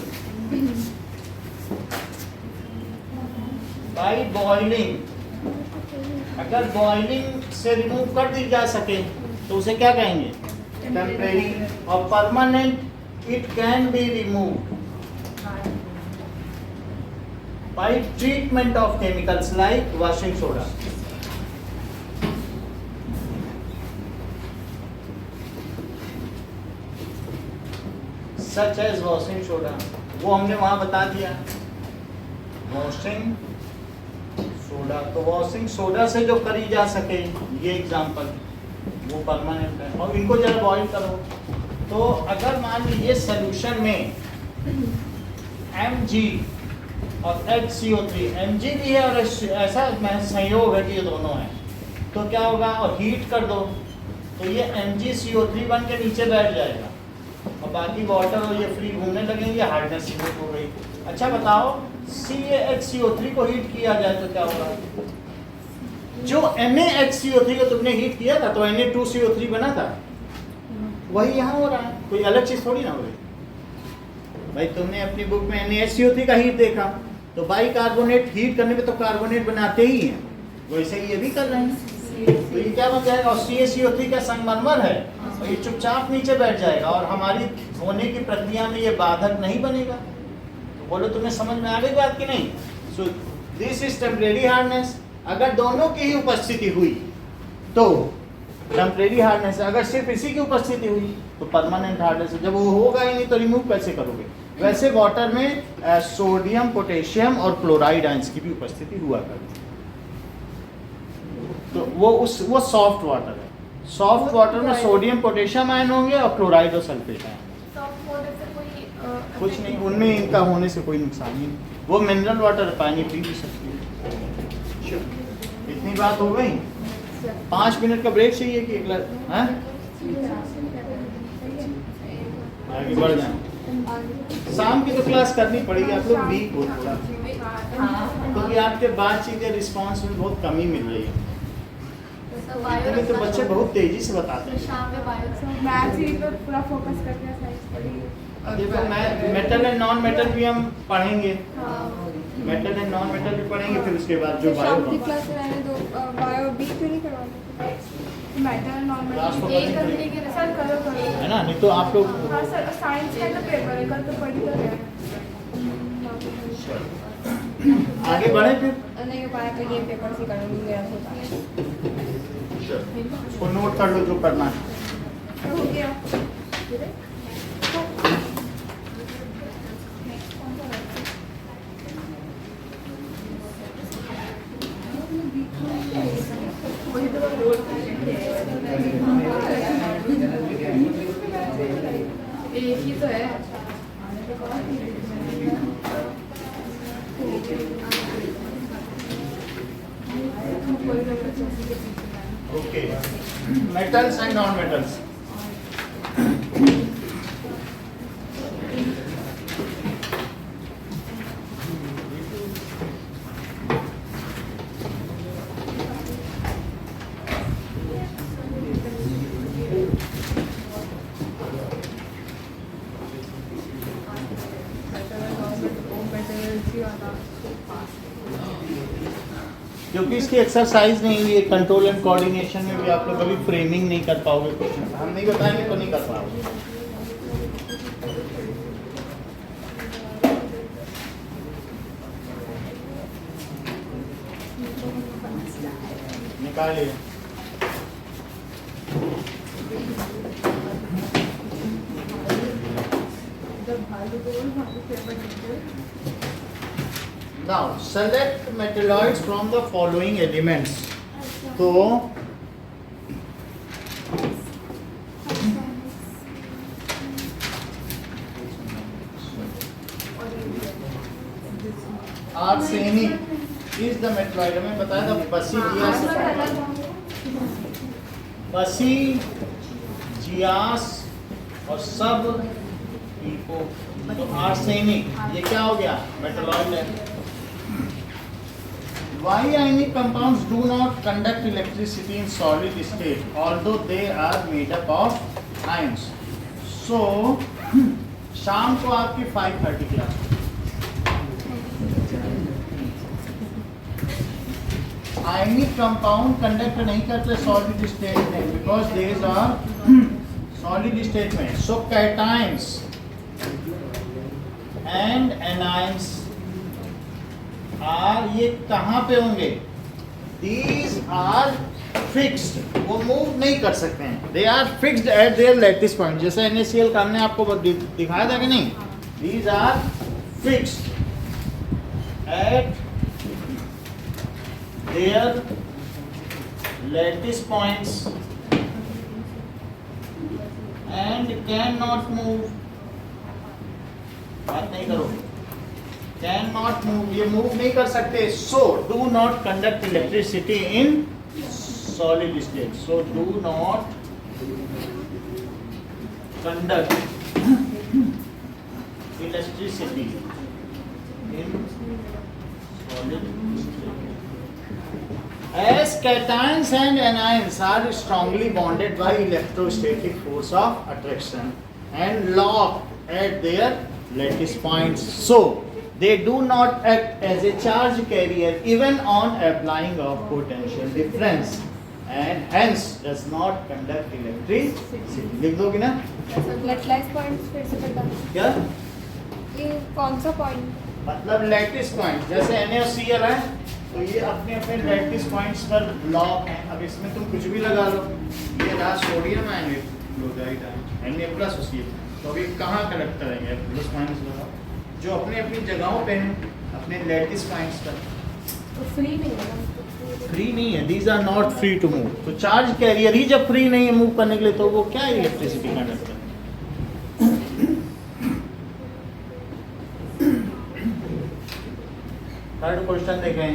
Speaker 3: By boiling, अगर बॉइलिंग से रिमूव कर दी जा सके तो उसे क्या कहेंगे? टेम्परेरी। और permanent it can be remove by treatment of chemicals like washing soda. Such as washing soda, वो हमने वहां बता दिया वॉशिंग सोडा। तो वॉशिंग सोडा से जो करी जा सके ये एग्जांपल वो परमानेंट है। और इनको जरा बॉइल करो तो अगर मान लीजिए सोल्यूशन में Mg और HCO3, Mg भी है और ऐसा संयोग है कि ये दोनों है, तो क्या होगा? और हीट कर दो तो ये MgCO3 बन के नीचे बैठ जाएगा और बाकी वाटर और ये फ्री घूमने लगेंगे, हार्डनेस रिमूव हो गई। अच्छा बताओ CaHCO3 को हीट किया जाए तो क्या होगा? जो NaHCO3 को तुमने हीट किया था तो Na2CO3 बना था, वही यहाँ हो रहा है, कोई अलग चीज थोड़ी ना हो रही। भाई तुमने अपनी बुक में NaHCO3 का हीट देखा तो बाई कार्बोनेट हीट करने पे तो कार्बोनेट बनाते ही हैं, वैसे ही ये भी कर रहे हैं। तो ये क्या बन जाएगा? और CaCO3 का संगमरमर है और ये चुपचाप नीचे बैठ जाएगा और हमारी होने की प्रक्रिया में ये बाधक नहीं बनेगा। तो बोलो तुम्हें समझ में आ गई बात कि नहीं? So this is temporary hardness. अगर दोनों की ही उपस्थिति हुई तो टेम्परेरी हार्डनेस, अगर सिर्फ इसी की उपस्थिति हुई तो परमानेंट हार्डनेस। जब वो होगा ही नहीं तो रिमूव कैसे करोगे? वैसे वाटर में सोडियम, पोटेशियम और क्लोराइड आयंस की भी उपस्थिति हुआ करती है, तो वो सॉफ्ट वाटर है। सॉफ्ट वाटर में सोडियम, पोटेशियम आयन होंगे और क्लोराइड और सल्फेट आयन।
Speaker 4: सॉफ्ट वाटर से कोई
Speaker 3: कुछ नहीं, उनमें इनका होने से कोई नुकसान नहीं। वो मिनरल वाटर है, पानी पी भी सकती है। इतनी बात हो गई। 5 मिनट का ब्रेक चाहिए कि एक हाँ? आगे बढ़ जाए। शाम की तो क्लास करनी पड़ेगी, आप लोग वीक हो थोड़ा, क्योंकि आपके बातचीत रिस्पॉन्स में बहुत कमी मिल रही है। नहीं तो बच्चे बहुत तेजी से बताते हैं।
Speaker 5: मैथ्स ही पर पूरा फोकस करके साइंस पढ़ी।
Speaker 3: देखो मेटल एंड नॉन मेटल भी हम पढ़ेंगे, मेटल एंड नॉन मेटल भी पढ़ेंगे, फिर उसके बाद जो बायो
Speaker 5: शाम की क्लास में रहने दो, बायो बी क्यों नहीं करवाते? मेटल नॉन
Speaker 3: क्लास तो
Speaker 5: मेटल
Speaker 3: करनी
Speaker 5: करने के सर करो
Speaker 3: है ना, नहीं तो आप लोग
Speaker 5: हाँ सर, साइंस का तो पेपर है, कल तो पढ़ ही तो गया।
Speaker 3: आगे बढ़े फिर।
Speaker 5: नहीं हो पाया तो ये पेपर से करूँगी मेरा सोचा
Speaker 3: उसको नोट कर लो जो करना है।
Speaker 5: हो गया।
Speaker 2: एक ही तो है।
Speaker 3: Okay, metals and non metals. क्योंकि इसकी एक्सरसाइज नहीं हुई है, कंट्रोल एंड कोऑर्डिनेशन में भी आप लोग कभी फ्रेमिंग नहीं कर पाओगे, कुछ हम नहीं बताएंगे तो नहीं कर पाओगे। निकालिए। Now select metalloids from the following elements. तो आर्सेनिक इज द मेटलॉइड, हमें बताया था बसी, जियास और सब इको। तो आर्सेनिक ये क्या हो गया? मेटलॉइड है। Why ionic compounds do not conduct electricity in solid state, although they are made up of ions? So, शाम को आपकी 5:30 क्लास। आयनिक कंपाउंड कंडक्ट नहीं करते सॉलिड स्टेट में, because these are solid state में. So cations and anions are, ये कहाँ पे होंगे? दीज आर फिक्स्ड, वो मूव नहीं कर सकते हैं. They are fixed at their lattice point. जैसे NaCl का हमने आपको दिखाया था कि नहीं? These are fixed at their lattice points and can not move. बात नहीं करो. कैन नॉट मूव, ये मूव नहीं कर सकते. So do not conduct electricity in solid state. So do not conduct electricity in solid state. As cations and anions are strongly bonded by electrostatic force of attraction and locked at their lattice points, so they do not act as a charge carrier even on applying of potential difference, and hence does not conduct electricity. लिख दोगे ना?
Speaker 5: लेटलाइस points फिर से बता.
Speaker 3: क्या?
Speaker 5: ये कौन सा पॉइंट?
Speaker 3: मतलब लैटिस पॉइंट. जैसे NaCl है तो ये अपने अपने लैटिस पॉइंट्स पर लॉक है. अब इसमें तुम कुछ भी लगा लो. ये रहा सोडियम आयन क्लोराइड है, Na+, तो अभी कहाँ कनेक्ट करेंगे? प्लस माइनस लगाओ, जो अपने अपनी जगहों पे हैं, अपने लैटिस पॉइंट्स पर.
Speaker 2: तो फ्री नहीं है ना?
Speaker 3: फ्री नहीं है. These are not free to move. तो चार्ज कैरियर ही जब फ्री नहीं है मूव करने के लिए, तो वो क्या इलेक्ट्रिसिटी कंडक्ट करें? थर्ड क्वेश्चन देखें.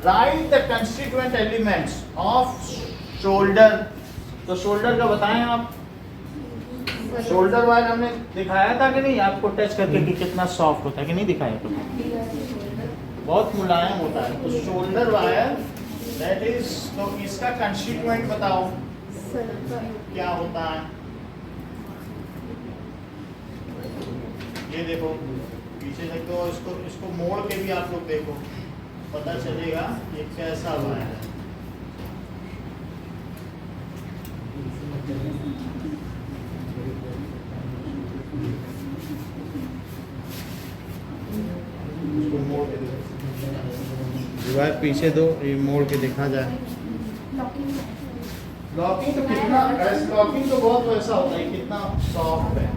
Speaker 3: Right the constituent elements off shoulder. तो शोल्डर का बताएं आप. शोल्डर वायर हमने दिखाया था कि नहीं आपको टच करके कि कितना सॉफ्ट होता है, कि नहीं दिखाया? तो बहुत मुलायम होता है. तो शोल्डर वायर दैट इज, तो इसका कंस्टिट्यूएंट बताओ क्या होता है? ये देखो पीछे देखो, इसको मोड़ के भी आप लोग देखो, पता चलेगा ये कैसा वायर है. इसको मोड़ के देखो, वायर पीछे दो, ये मोड़ के देखा जाए. लॉकिंग तो कितना, लॉकिंग तो बहुत वैसा होता है, कितना सॉफ्ट है,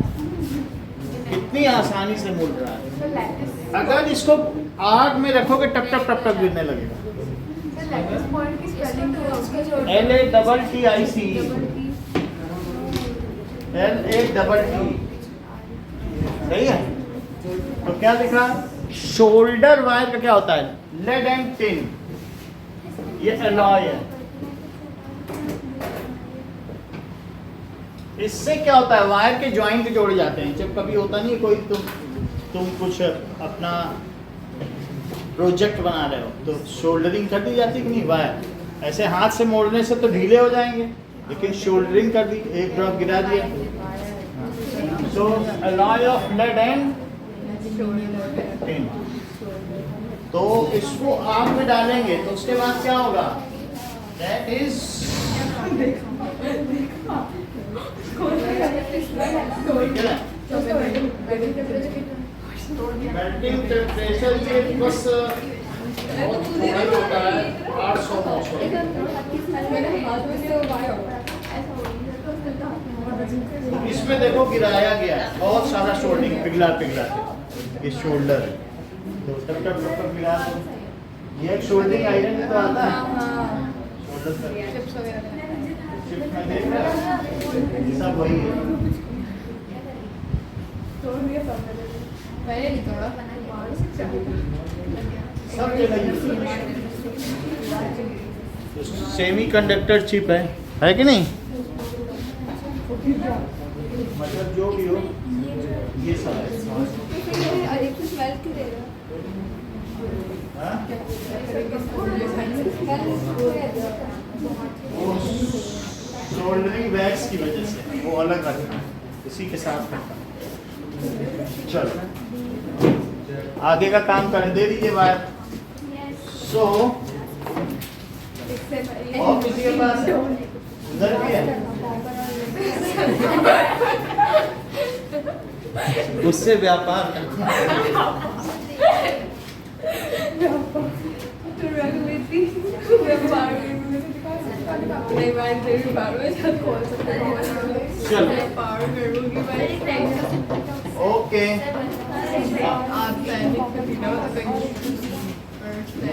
Speaker 3: कितनी आसानी से मुड़ रहा है. अगर इसको आग में रखोगे टप टप टप टप गिरने लगेगा.
Speaker 2: लैटिस पॉइंट की स्पेलिंग तो उसका जो
Speaker 3: LATTIC, LATT, सही है. तो क्या लिखा? शोल्डर वायर का क्या होता है? Lead and tin. ये एलॉय है. इससे क्या होता है? वायर के ज्वाइंट जोड़े जाते हैं. जब कभी होता नहीं है कोई, तुम कुछ अपना प्रोजेक्ट बना रहे हो तो शोल्डरिंग कर दी जाती कि नहीं? वायर ऐसे हाथ से मोड़ने से तो ढीले हो जाएंगे, लेकिन शोल्डरिंग कर दी, एक ड्रॉप गिरा दिया. So alloy of lead and tin. तो इसको आग में डालेंगे तो उसके बाद क्या होगा? दैट इज मेल्टिंग टेम्परेचर ये बस बहुत थोड़ा ही होता है, 800-900. इसमें देखो गिराया गया है बहुत सारा शोल्डिंग, पिघला ये शोल्डर है. तो टप टप टप टप गिरा दो. ये एक शोल्डिंग आयरन में तो आता है. शोल्डर चिप्स में देख रहे हो, ये सब वही है.
Speaker 2: मैंने नहीं तोड़ा,
Speaker 3: सब जगह सेमीकंडक्टर चिप है कि नहीं? मतलब जो भी हो ये सब है.
Speaker 5: अरे कुछ स्मेल क्यों दे रहा?
Speaker 3: वो सोल्डरिंग वैक्स की वजह से वो अलग रखना है, इसी के साथ करना. चलो आगे का काम कर दे दीजिए वायर. सो और किसी के पास है? उधर भी है। उससे व्यापार ओके।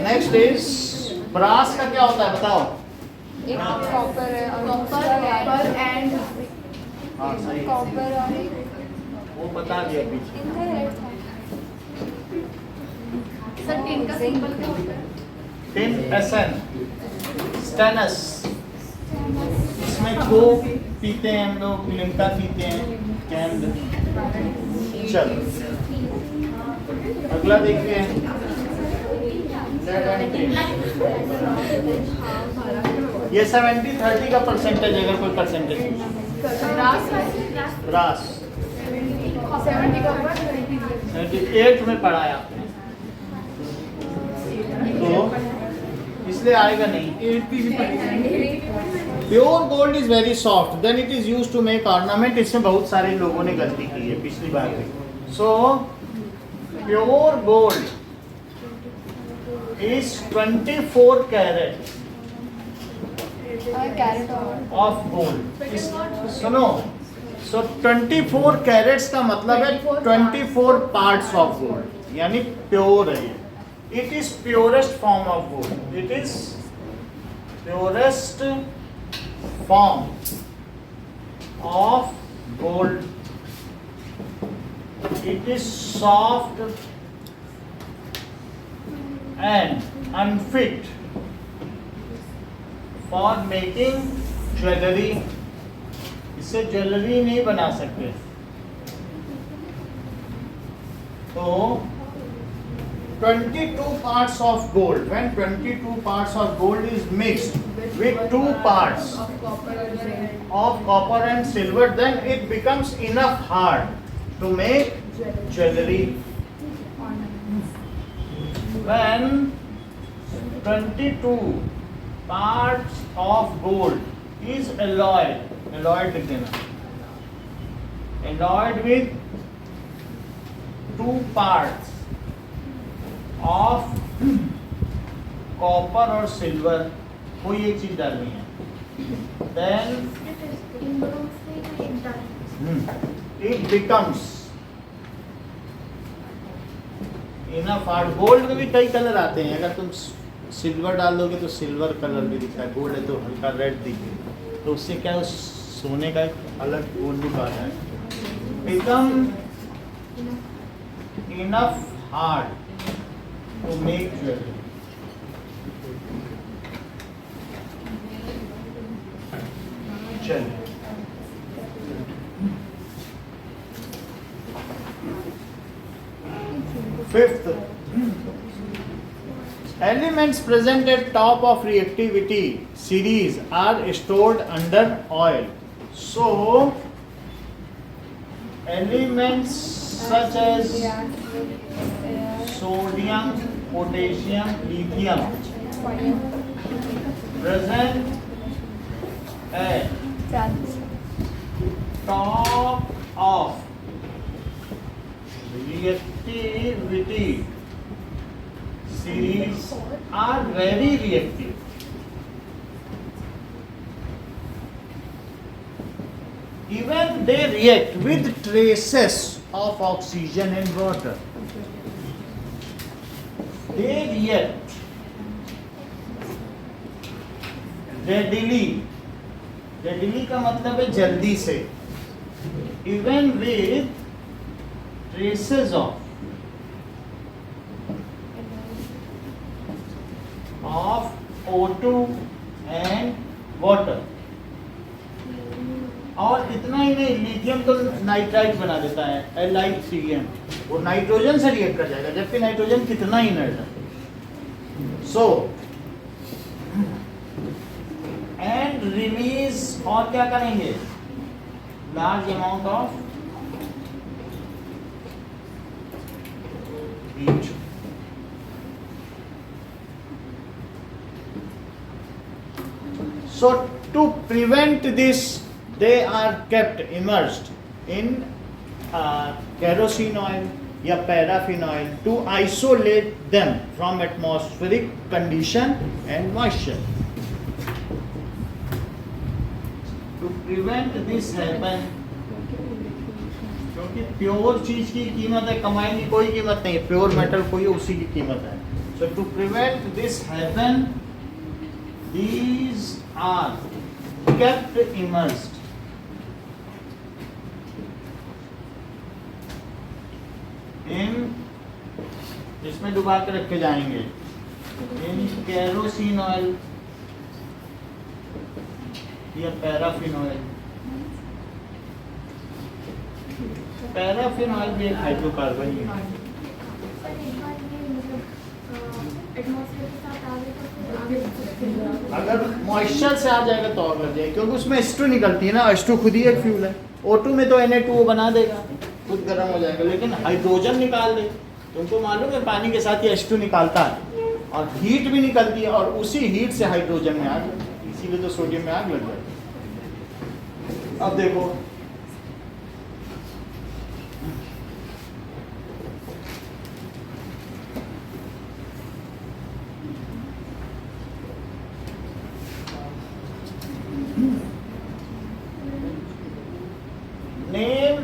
Speaker 3: नेक्स्ट इज ब्रास का क्या होता है बताओ?
Speaker 5: एक कॉपर है और
Speaker 2: कॉपर एंड
Speaker 3: हाँ सही है।
Speaker 5: कॉपर और एक
Speaker 3: वो बता दिया पीछे।
Speaker 5: इनका हेड था।
Speaker 2: सर टिन का सिंबल क्या होता है?
Speaker 3: टिन एसन स्टेनस। इसमें को पीते हैं हम लोग, लिम्का पीते हैं, कैंड। चलो अगला देखिए। ये 70-30 का परसेंटेज, अगर कोई परसेंटेज ब्रास
Speaker 2: 70 का ऊपर
Speaker 3: 78 में पढ़ा है आपने, तो इसलिए आएगा नहीं। Pure gold is very soft, then it is use to make ornament. इसमें बहुत सारे लोगों ने गलती की है पिछली बार में। So pure gold is 24 carat
Speaker 5: carat
Speaker 3: of gold. सुनो, so 24 carats का मतलब है 24 parts of gold, यानी प्योर है ये। It is purest form of gold. It is purest form of gold. It is soft and unfit for making jewellery. इससे jewellery नहीं बना सकते। तो 22 parts of gold, when 22 parts of gold is mixed with 2 parts of copper and silver, then it becomes enough hard to make jewelry. When 22 parts of gold is alloyed लिख देना, alloyed with 2 parts of copper और silver, कोई एक चीज डालनी है, then it becomes enough hard. Gold में भी कई कलर आते हैं, अगर तुम सिल्वर डाल दोगे तो सिल्वर कलर भी दिखता है, गोल्ड है तो हल्का रेड दिखे, तो उससे क्या है, सोने का एक अलग वो लुक आता है। Become enough hard to make jewellery. चलिए fifth, elements present at top of reactivity series are stored under oil. So elements such as sodium, potassium, lithium present at top of reactivity series are very reactive. Even they react with traces of oxygen and water. They react readily. Readily का मतलब है जल्दी से। Even with traces of O2 and water। और इतना ही नहीं, lithium तो nitrite बना देता है, LiCm, वो नाइट्रोजन से रिएक्ट कर जाएगा, जबकि नाइट्रोजन कितना ही इनर्ट है। सो एंड रिलीज, और क्या करेंगे, large amount of heat. So to prevent this, they are kept immersed in kerosene oil या paraffin oil to isolate them from atmospheric condition and moisture. To prevent this happen, क्योंकि pure चीज की कीमत है, कमाई की कोई कीमत नहीं, प्योर मेटल कोई उसी की कीमत है. So to prevent this happen, these are kept immersed in, इसमें डुबा के रखे जाएंगे, in kerosene oil या पैराफिन ऑयल. पैराफिन ऑयल भी एक हाइड्रोकार्बन ही है.
Speaker 4: सर एक बार ये मतलब एटमॉस्फेयर के साथ आ गए तो फिर आगे
Speaker 3: अगर मॉइस्चर से आ जाएगा तो और लग जाएगा, क्योंकि उसमें H2 निकलती है ना. H2 खुद ही एक फ्यूल है. O2 में तो Na2O बना देगा, खुद गर्म हो जाएगा. लेकिन हाइड्रोजन निकाल दे, तुमको मालूम है पानी के साथ ये H2 निकालता है और हीट भी निकलती है, और उसी हीट से हाइड्रोजन में आग लगती है. इसीलिए तो सोडियम में आग लग जाती है. अब देखो, name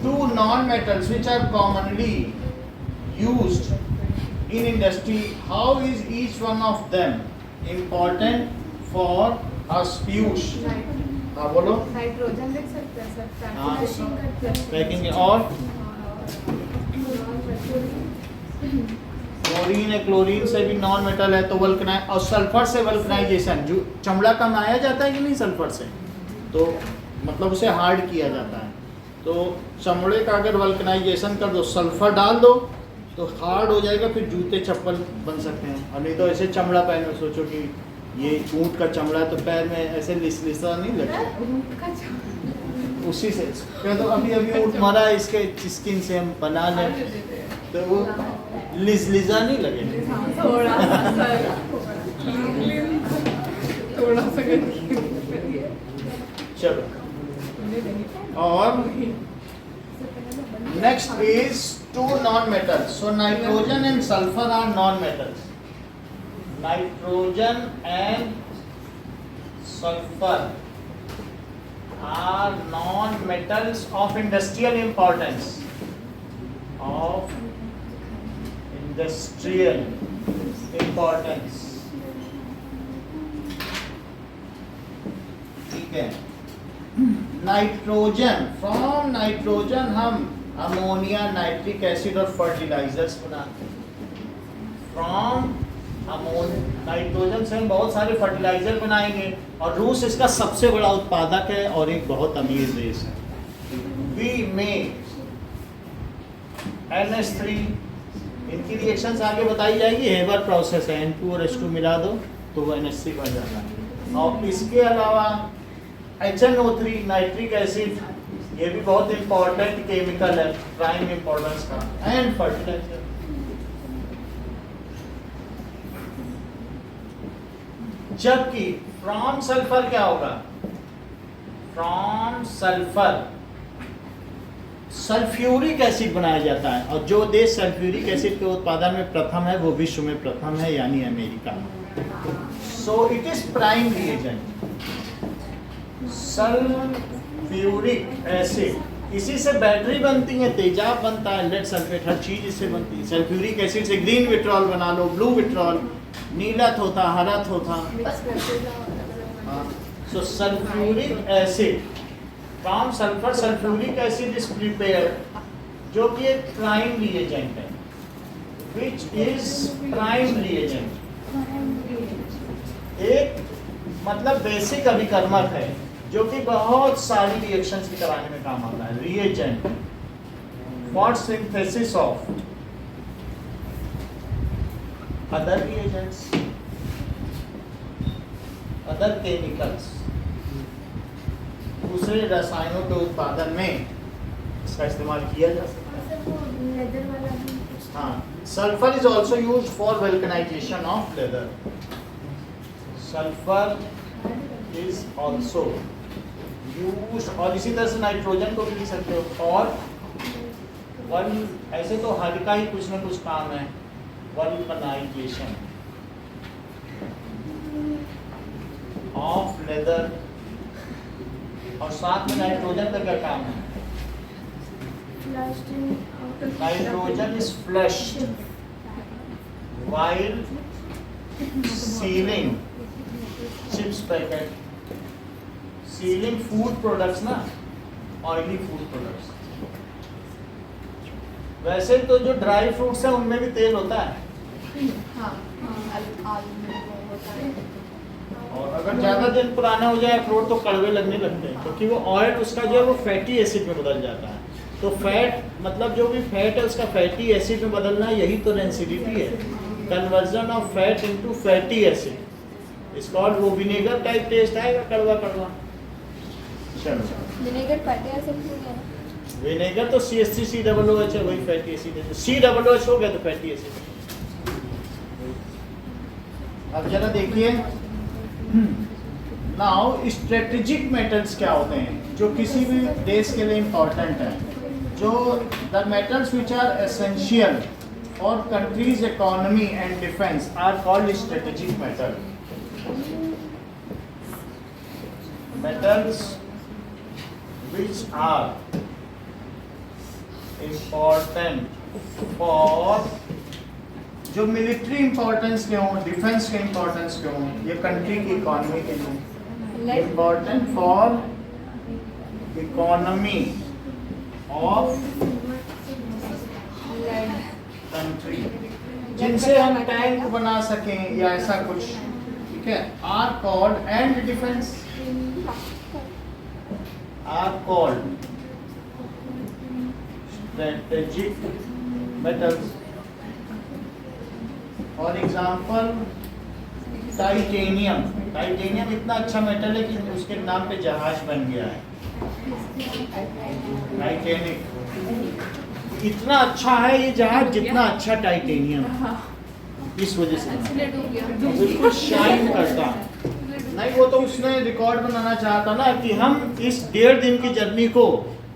Speaker 3: two non-metals which are commonly used in industry. How is each one of them important for us? Piyush, हाँ बोलो.
Speaker 2: नाइट्रोजन लिख सकते हैं सर,
Speaker 3: हाँ.
Speaker 2: पैकिंग करते हैं.
Speaker 3: पैकिंग और क्लोरीन है, क्लोरीन से भी नॉन मेटल है तो वल्कनाइ, और सल्फर से वल्कनाइजेशन, जो चमड़ा कमाया जाता है कि नहीं सल्फर से, तो मतलब उसे हार्ड किया जाता है. तो चमड़े का अगर वल्कनाइजेशन कर दो, सल्फर डाल दो तो हार्ड हो जाएगा, फिर जूते चप्पल बन सकते हैं. और नहीं तो ऐसे चमड़ा पहनो, सोचो कि ये ऊँट का चमड़ा है तो पैर में ऐसे लिसा नहीं लगेगा. उसी से क्या, तो अभी अभी ऊँट मरा, इसके स्किन से हम बना लें तो वो लिजा नहीं लगेगा.
Speaker 2: थोड़ा सा सर, थोड़ा सा
Speaker 3: चलो. और next is two non metals. So nitrogen and sulphur are non metals. Nitrogen and sulphur are non metals of industrial importance. Of industrial importance. ठीक है. नाइट्रोजन, फ्रॉम नाइट्रोजन हम अमोनिया, नाइट्रिक एसिड और fertilizers बनाते हैं. From nitrogen से हम बहुत सारे फर्टिलाइजर बनाएंगे, और रूस इसका सबसे बड़ा उत्पादक है और एक बहुत अमीर देश है. वी मेक NH3, इनकी रिएक्शंस आगे बताई जाएगी. हेबर प्रोसेस है, N2 और H2 मिला दो तो वो NH3 बन जाता है. और इसके अलावा HNO3, नाइट्रिक एसिड, ये भी बहुत इंपॉर्टेंट केमिकल है, प्राइम इंपॉर्टेंस का. And fertilizer. जबकि फ्रॉम सल्फर क्या होगा? फ्रॉम सल्फर सल्फ्यूरिक एसिड बनाया जाता है, और जो देश सल्फ्यूरिक एसिड के उत्पादन में प्रथम है वो विश्व में प्रथम है, यानी America. So it is prime reagent. Sulphuric acid, इसी से बैटरी बनती है, तेजाब बनता है, लेड सल्फेट, हर चीज इससे बनती है. सल्फ्यूरिक एसिड से ग्रीन विट्रॉल बना लो, ब्लू विट्रॉल, नीला थोथा, हरा थोथा. So sulphuric acid from sulphur, sulphuric acid is prepared, जो कि एक प्राइम रिएजेंट है. Which is prime reagent? एक मतलब बेसिक अभिकर्मक है जो कि बहुत सारी रिएक्शंस की कराने में काम आता है. Reagent for synthesis of other reagents, other chemicals, दूसरे रसायनों के उत्पादन में इसका इस्तेमाल किया जा सकता है.
Speaker 4: सर वो लेदर वाला भी कुछ.
Speaker 3: हाँ, sulphur is also use for vulcanization of leather. Sulphur is also use, और इसी तरह से नाइट्रोजन को भी लिख सकते हो। और वन, ऐसे तो हर का ही कुछ ना कुछ काम है, वल्कनाइजेशन ऑफ लेदर, और साथ में नाइट्रोजन का क्या काम है? Nitrogen is flushed while sealing chips packet, sealing food products ना, oily food products। वैसे तो जो ड्राई फ्रूट्स है उनमें भी तेल होता है, और अगर ज़्यादा दिन पुराना हो जाए अखरोट तो कड़वे लगने लगते हैं, क्योंकि वो ऑयल उसका जो है वो फैटी एसिड में बदल जाता है। तो फैट मतलब जो भी फैट है उसका फैटी एसिड में बदलना, यही तो रेंसिडिटी है, conversion of fat into fatty acid. इस कॉल्ड, वो विनेगर टाइप टेस्ट आएगा, कड़वा कड़वा। चलो,
Speaker 5: विनेगर फैटी एसिड नहीं है।
Speaker 3: विनेगर तो CH3COOH है, वही फैटी एसिड है। COOH हो गया तो फैटी एसिड। अब जरा देखिए, नाउ स्ट्रेटेजिक मेटल्स क्या होते हैं जो किसी भी देश के लिए इम्पोर्टेंट है, जो the metals which are essential for country's economy and defence are called strategic metal. Metals which are important for, जो मिलिट्री इंपॉर्टेंस के हों, डिफेंस के इंपॉर्टेंस के हों, ये कंट्री की इकोनॉमी के लिए important for economy of country, जिनसे हम टैंक बना सकें या ऐसा कुछ, ठीक है, are called, and defence are called strategic metals. For example titanium, titanium इतना अच्छा मेटल है कि उसके नाम पे जहाज बन गया है, टाइटेनिक। इतना अच्छा है ये जहाज जितना अच्छा टाइटेनियम, इस वजह से बिल्कुल शाइन करता है। नहीं, वो तो उसने रिकॉर्ड बनाना चाहता ना कि हम इस 1.5 दिन की जर्नी को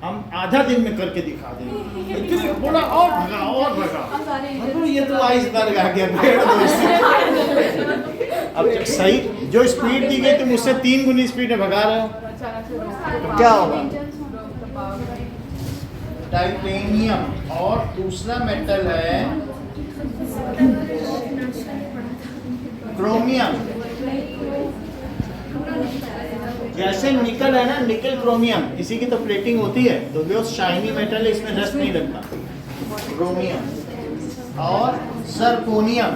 Speaker 3: हम आधा दिन में करके दिखा देंगे, लेकिन बोला और भगा और भगा, मतलब ये तो आइसबर्ग आ गया, भेड़ दो इससे। अब जब सही जो स्पीड दी गई तो मुझसे 3 गुनी स्पीड में भगा रहे हो, तो क्या होगा? टाइटेनियम। और दूसरा मेटल है क्रोमियम। जैसे निकल है ना, निकल क्रोमियम, इसी की तो प्लेटिंग होती है, तो वो शाइनी मेटल है, इसमें रस्ट नहीं लगता, क्रोमियम। और जरकोनियम,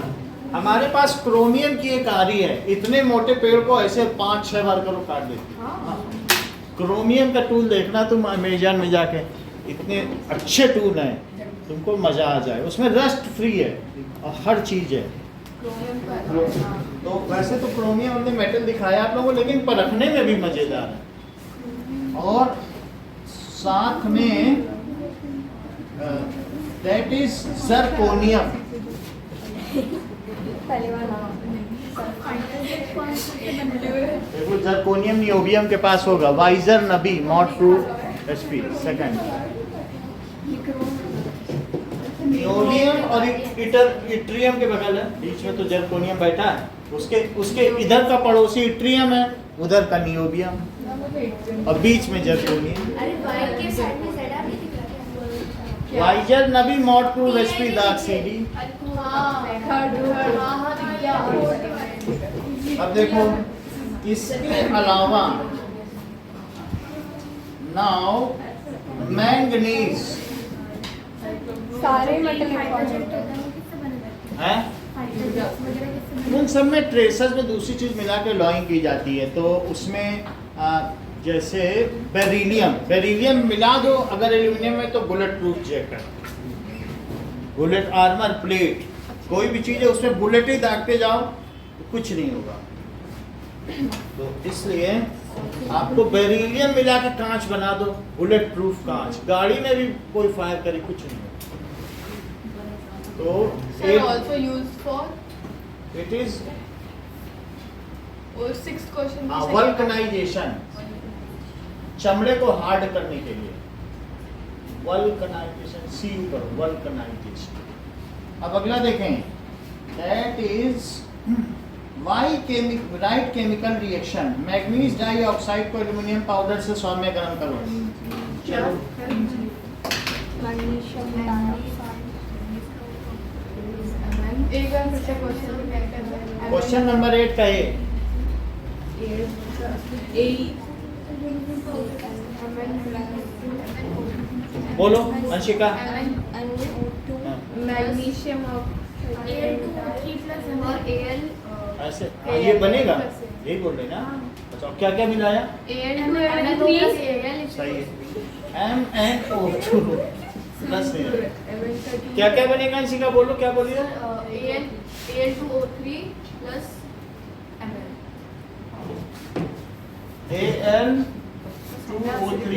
Speaker 3: हमारे पास क्रोमियम की एक आरी है, इतने मोटे पेड़ को ऐसे 5-6 बार करो काट देती। क्रोमियम का टूल देखना तुम अमेजन में जाके, इतने अच्छे टूल हैं, तुमको मजा आ जाए, उसमें रस्ट फ्री है और हर चीज है। तो वैसे तो क्रोमियम हमने मेटल दिखाया आप लोगों को, लेकिन परखने में भी मजेदार है। और साथ में दैट इज जरकोनियम। देखो जरकोनियम नियोबियम के पास होगा, वाइजर नबी mod proof SP second. Niobium और इट्रियम के बगल है, बीच में तो जरकोनियम बैठा है, उसके इधर का पड़ोसी इट्रियम है, उधर का नियोबियम और बीच में जरकोनियम। वाइजर नबी मॉड प्रूफ एसपी दाग सीडी। अब देखो इसके अलावा नाउ मैंगनीज,
Speaker 5: सारे मेटल
Speaker 3: हैं, उन सब में ट्रेसेस में दूसरी चीज मिला के लॉइंग की जाती है, तो उसमें जैसे बेरिलियम मिला दो अगर एल्यूमिनियम में तो bullet proof jacket, bullet armour plate, कोई भी चीज़ है उसमें बुलेट ही दागते जाओ तो कुछ नहीं होगा। तो इसलिए आपको बेरिलियम मिला के कांच बना दो, बुलेट प्रूफ कांच, गाड़ी में भी कोई फायर करे कुछ नहीं होगा। तो
Speaker 2: also used for
Speaker 3: it is
Speaker 2: और 6th क्वेश्चन
Speaker 3: हाँ, वल्कनाइजेशन, चमड़े को हार्ड करने के लिए वल्कनाइजेशन, सी ऊपर वल्कनाइजेशन। अब अगला देखें, that is right chemical reaction, manganese dioxide को एल्यूमिनियम पाउडर से 100 में गर्म करो। चलो
Speaker 5: मैग्नीशियम डाइऑक्साइड।
Speaker 2: एक बार फिर से क्वेश्चन रिपीट करना है।
Speaker 3: क्वेश्चन नंबर 8 का ए, बोलो अंशिका।
Speaker 2: मैग्नीशियम और Al
Speaker 3: ऐसे हाँ, ये बनेगा, यही बोल रहे ना। अच्छा, क्या क्या मिलाया? सही है, MnO2 प्लस क्या क्या बनेगा अंशिका, बोलो क्या बोलिए?
Speaker 2: Al2O3 plus Ml।
Speaker 3: Al2O3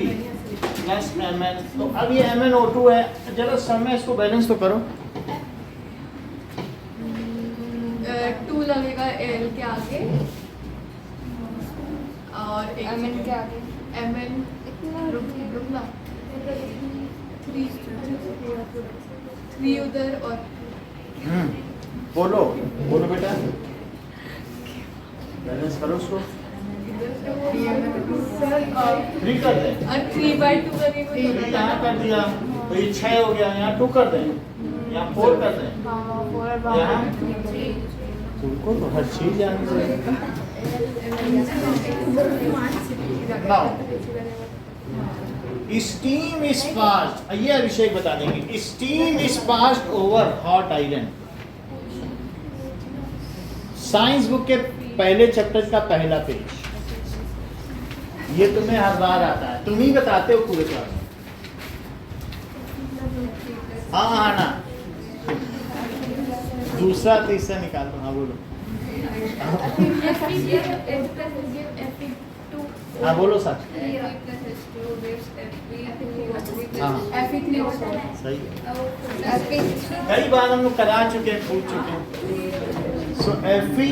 Speaker 3: plus Mn। तो अब ये MnO2 है, चलो समय इसको बैलेंस तो करो।
Speaker 2: 2 लगेगा Al के आगे और एक
Speaker 5: Mn के आगे
Speaker 2: Mn रुकना 3 उधर और
Speaker 3: बोलो बोलो बेटा, बैलेंस करो उसको। 3 कर दें,
Speaker 2: और 3/2 करेंगे
Speaker 3: तो यहाँ कर दिया तो ये 6 हो गया, यहाँ 2 कर दें, यहाँ 4 कर दें, यहाँ तुमको तो हर चीज आनी चाहिए। Now, स्टीम इज पास्ड, ये अभिषेक बता देंगे। Steam is passed over hot iron, science book के पहले चैप्टर का पहला पेज। ये तुम्हें हर बार आता है, तुम ही बताते हो पूरे क्लास में। हाँ हाँ ना, दूसरा तीसरा निकाल दो। हाँ बोलो, हाँ बोलो सच। हाँ सही है, कई बार हम लोग करा चुके हैं, पूछ चुके हैं। सो Fe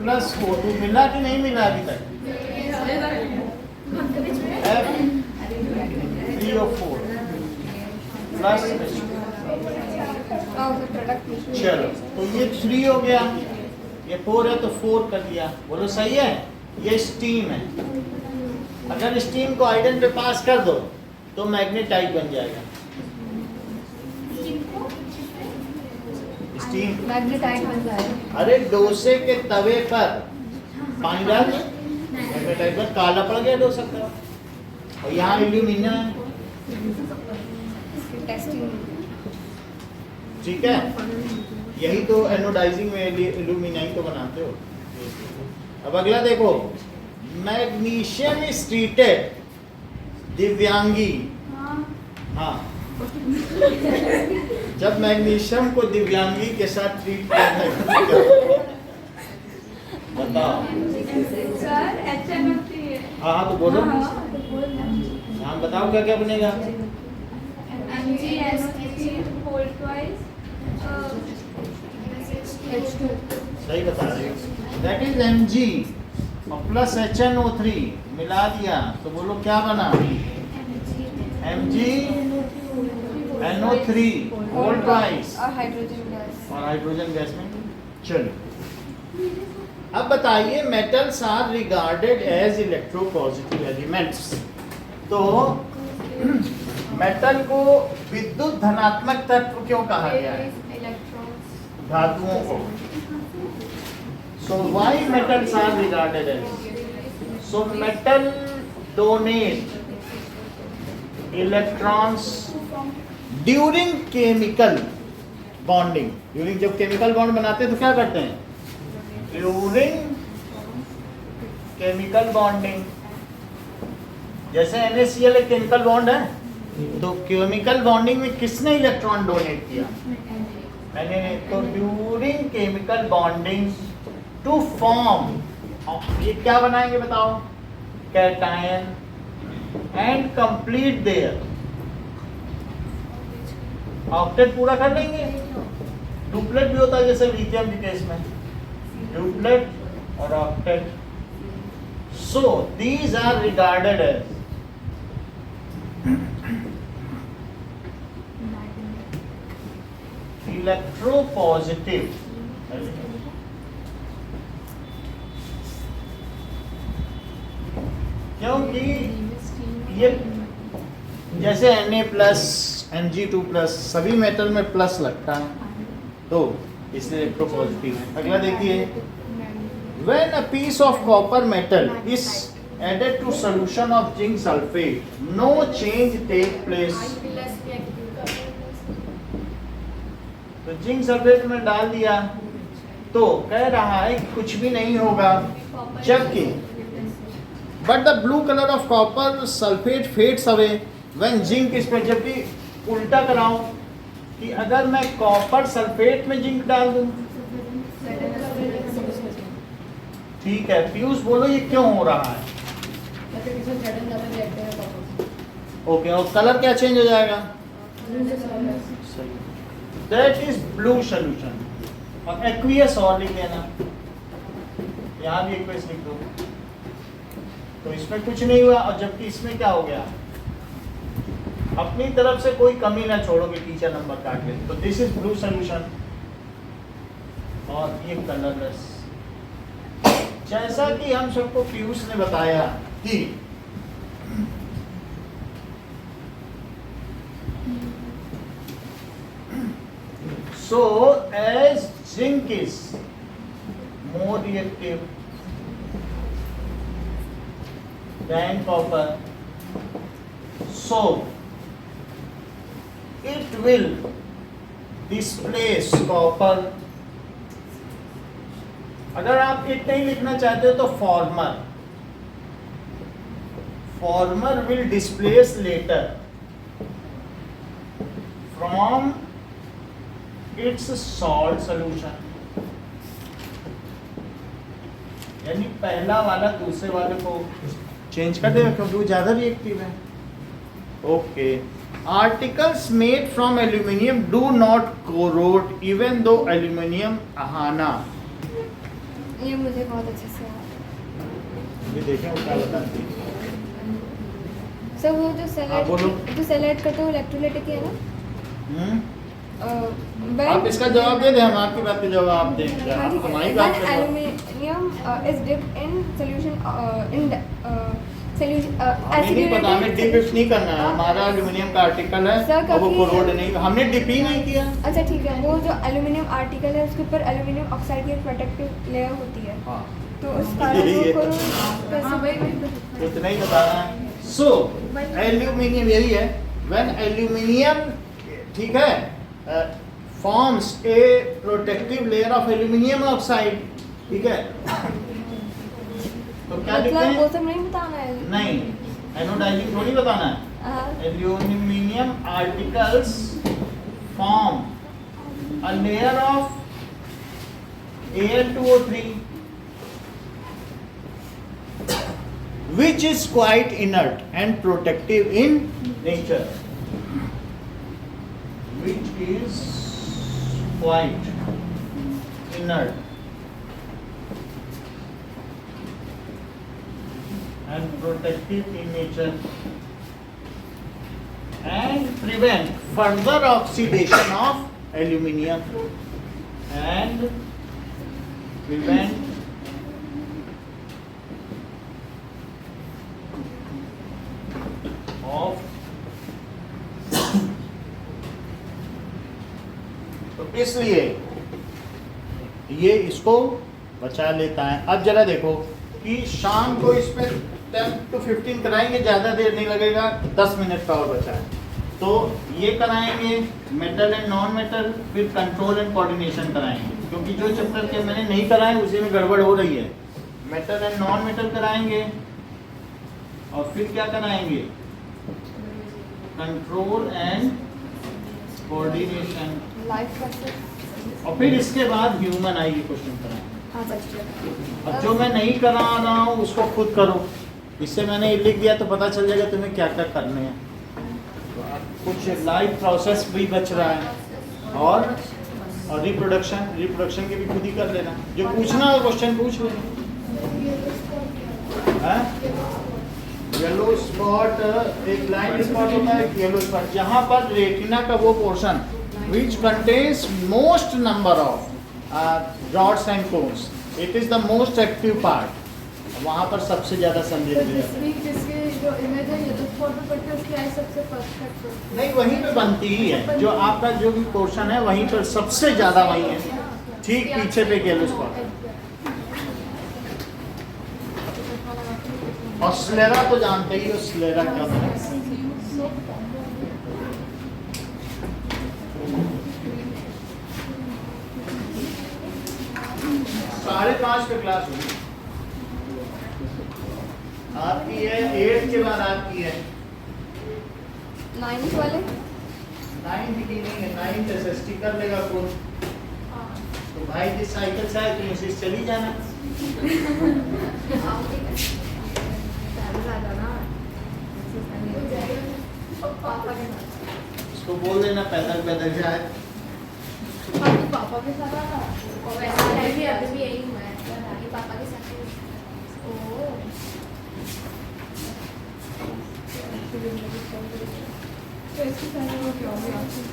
Speaker 3: प्लस O2 मिला कि नहीं मिला अभी तक? F3O4 प्लस चलो, तो ये 3 हो गया, ये 4 है तो 4 कर दिया। बोलो सही है, ये स्टीम है। अगर स्टीम को आयरन पे पास कर दो तो मैग्नेटाइट बन जाएगा। स्टीम
Speaker 2: मैग्नेटाइट बन जाएगा।
Speaker 3: अरे डोसे के तवे पर पानी डाल दो, मैग्नेटाइट पर काला पड़ गया डोसा का। और यहाँ एल्यूमिनियम है, ठीक है। यही तो एनोडाइजिंग में एल्यूमिनाइट तो बनाते हो। अब अगला देखो, मैग्नीशियम इज ट्रीटेड, दिव्यांगी। हाँ, जब मैग्नीशियम को दिव्यांगी के साथ ट्रीट किया है, बताओ। हाँ हाँ तो बोलो, हाँ बताओ क्या क्या बनेगा। सही बता रहे हो, दैट इज Mg और प्लस HNO3 मिला दिया तो बोलो क्या बना? MgNO3 होल ट्वाइस
Speaker 5: और हाइड्रोजन गैस।
Speaker 3: और हाइड्रोजन गैस में। चलो अब बताइए, metals are regarded as electropositive elements. तो मेटल को विद्युत धनात्मक तत्व क्यों कहा गया है? धातुओं को। So why metals are regarded as? So metal donate electrons during chemical bonding. During जब chemical bond बनाते हैं तो क्या करते हैं? During chemical bonding, जैसे NaCl एक chemical bond है, तो chemical bonding में किसने इलेक्ट्रॉन डोनेट किया? मैंने। तो during chemical bonding to form, ये क्या बनाएंगे बताओ? Cation and complete their octet पूरा कर लेंगे। डुप्लेट भी होता है जैसे लिथियम के केस में, duplet or octet. So these are regarded as electropositive. क्योंकि ये जैसे Na+, Mg2+, सभी मेटल में प्लस लगता है, तो इसलिए इलेक्ट्रोपॉजिटिव है। अगला देखिए, when a piece of copper metal is added to solution of zinc sulfate, no change take place. तो जिंक सल्फेट में डाल दिया तो कह रहा है कि कुछ भी नहीं होगा, जबकि but the blue colour of copper sulphate fades away when zinc is present. जबकि उल्टा कराओ कि अगर मैं कॉपर सल्फेट में जिंक डाल दूं, ठीक है, पीयूष बोलो ये क्यों हो रहा है? ओके, और कलर क्या चेंज हो जाएगा? That is blue solution. और एक्वियस और लिख लेना, यहाँ भी एक्वियस लिख दो, तो इसमें कुछ नहीं हुआ। और जबकि इसमें क्या हो गया, अपनी तरफ से कोई कमी ना छोड़ोगे, टीचर नंबर काट ले। तो दिस इज ब्लू सोल्यूशन और ये कलरलेस। जैसा कि हम सबको पीयूष ने बताया कि so as zinc is more reactive than copper, so it will displace copper. अगर आप इट नहीं लिखना चाहते हो तो former will displace latter from its salt solution. यानी पहला वाला दूसरे वाले को चेंज कर देगा क्योंकि वो ज्यादा रिएक्टिव है। Okay, articles made from aluminium do not corrode even though aluminium Ahana.
Speaker 5: ये मुझे बहुत अच्छे से आता है।
Speaker 3: ये देखें वो क्या बताती है।
Speaker 5: सर वो जो
Speaker 3: हाँ, बोलो।
Speaker 5: सेलेक्ट करते हो इलेक्ट्रोलाइटिक है ना?
Speaker 3: आप इसका जवाब दे दें, हम आपकी बात का जवाब देंगे। हमारी बात का
Speaker 5: aluminium is dipped in solution in
Speaker 3: नहीं पता, हमें डिप नहीं करना है। हमारा एल्यूमिनियम का आर्टिकल है और वो कोरोड नहीं, हमने डिप ही नहीं किया।
Speaker 5: अच्छा ठीक है, वो जो एल्यूमिनियम आर्टिकल है उसके ऊपर एल्यूमिनियम ऑक्साइड की प्रोटेक्टिव लेयर होती है।
Speaker 3: हाँ,
Speaker 5: तो उस कारण वो कोरोड
Speaker 3: इतना ही बताना है। सो एल्यूमिनियम यही है, व्हेन एल्यूमिनियम, ठीक है, forms a protective layer of aluminium oxide, ठीक है, तो क्या लिखते हैं?
Speaker 5: वो सब नहीं बताना है।
Speaker 3: नहीं, एनोडाइजिंग थोड़ी बताना है। Aluminium articles form a layer of Al2O3 which is quite inert and protective in nature, which is quite inert and protective in nature and prevent further oxidation of aluminium and prevent of तो इसलिए ये इसको बचा लेता है। अब जरा देखो कि शाम को इस पे 10 to 15 कराएंगे, ज़्यादा देर नहीं लगेगा, 10 मिनट का और बचा है। तो ये कराएंगे मेटल एंड नॉन मेटल, फिर कंट्रोल एंड कोऑर्डिनेशन कराएंगे, क्योंकि जो चैप्टर के मैंने नहीं कराए उसी में गड़बड़ हो रही है। मेटल एंड नॉन मेटल कराएंगे और फिर क्या कराएंगे, कंट्रोल एंड कोऑर्डिनेशन, और फिर इसके बाद ह्यूमन आएगी क्वेश्चन कराएंगे। अब जो मैं नहीं करा रहा हूँ उसको खुद करो, इससे मैंने ये लिख दिया तो पता चल जाएगा तुम्हें क्या क्या करने हैं। तो कुछ लाइफ प्रोसेस भी बच रहा है और रिप्रोडक्शन की भी खुद ही कर लेना। जो पूछना हो क्वेश्चन पूछ लेना। येलो स्पॉट एक ब्लाइंड स्पॉट होता है, येलो स्पॉट जहाँ पर रेटिना का वो portion which contains most number of rods and cones, it is the most active part, वहाँ पर सबसे ज्यादा
Speaker 2: तो
Speaker 3: संदेश दिया जाता है।
Speaker 2: जिसके जो इमेज है येलो स्पॉट पे पड़ती है उसकी आई सबसे परफेक्ट होती है।
Speaker 3: नहीं, वहीं पे बनती ही है, जो आपका जो भी पोर्शन है वहीं पर सबसे ज्यादा वहीं है, ठीक पीछे पे येलो स्पॉट है। और स्लेरा तो जानते ही हो, स्लेरा क्या होता है। साढ़े 5 पे क्लास होगी आपकी है, 8 के बाद आपकी है
Speaker 5: 9th वाले
Speaker 3: 9 की नहीं है, 9 एसएसटी कर लेगा कौन, तो भाई जिस साइकिल से आए तुम उसी से चली जाना। उसको बोल देना पैदल पैदल जाए।
Speaker 2: पापा के साथ आना
Speaker 4: और वैसे है भी अभी भी यही हुआ है आगे पापा के साथ ही।
Speaker 2: तो इसकी सारी वो क्या होगी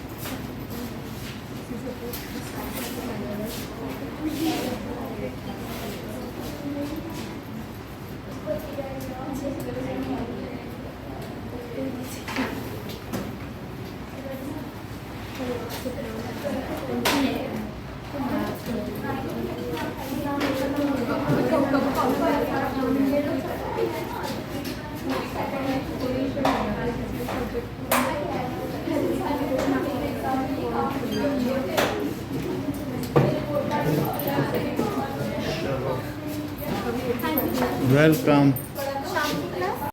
Speaker 1: Welcome.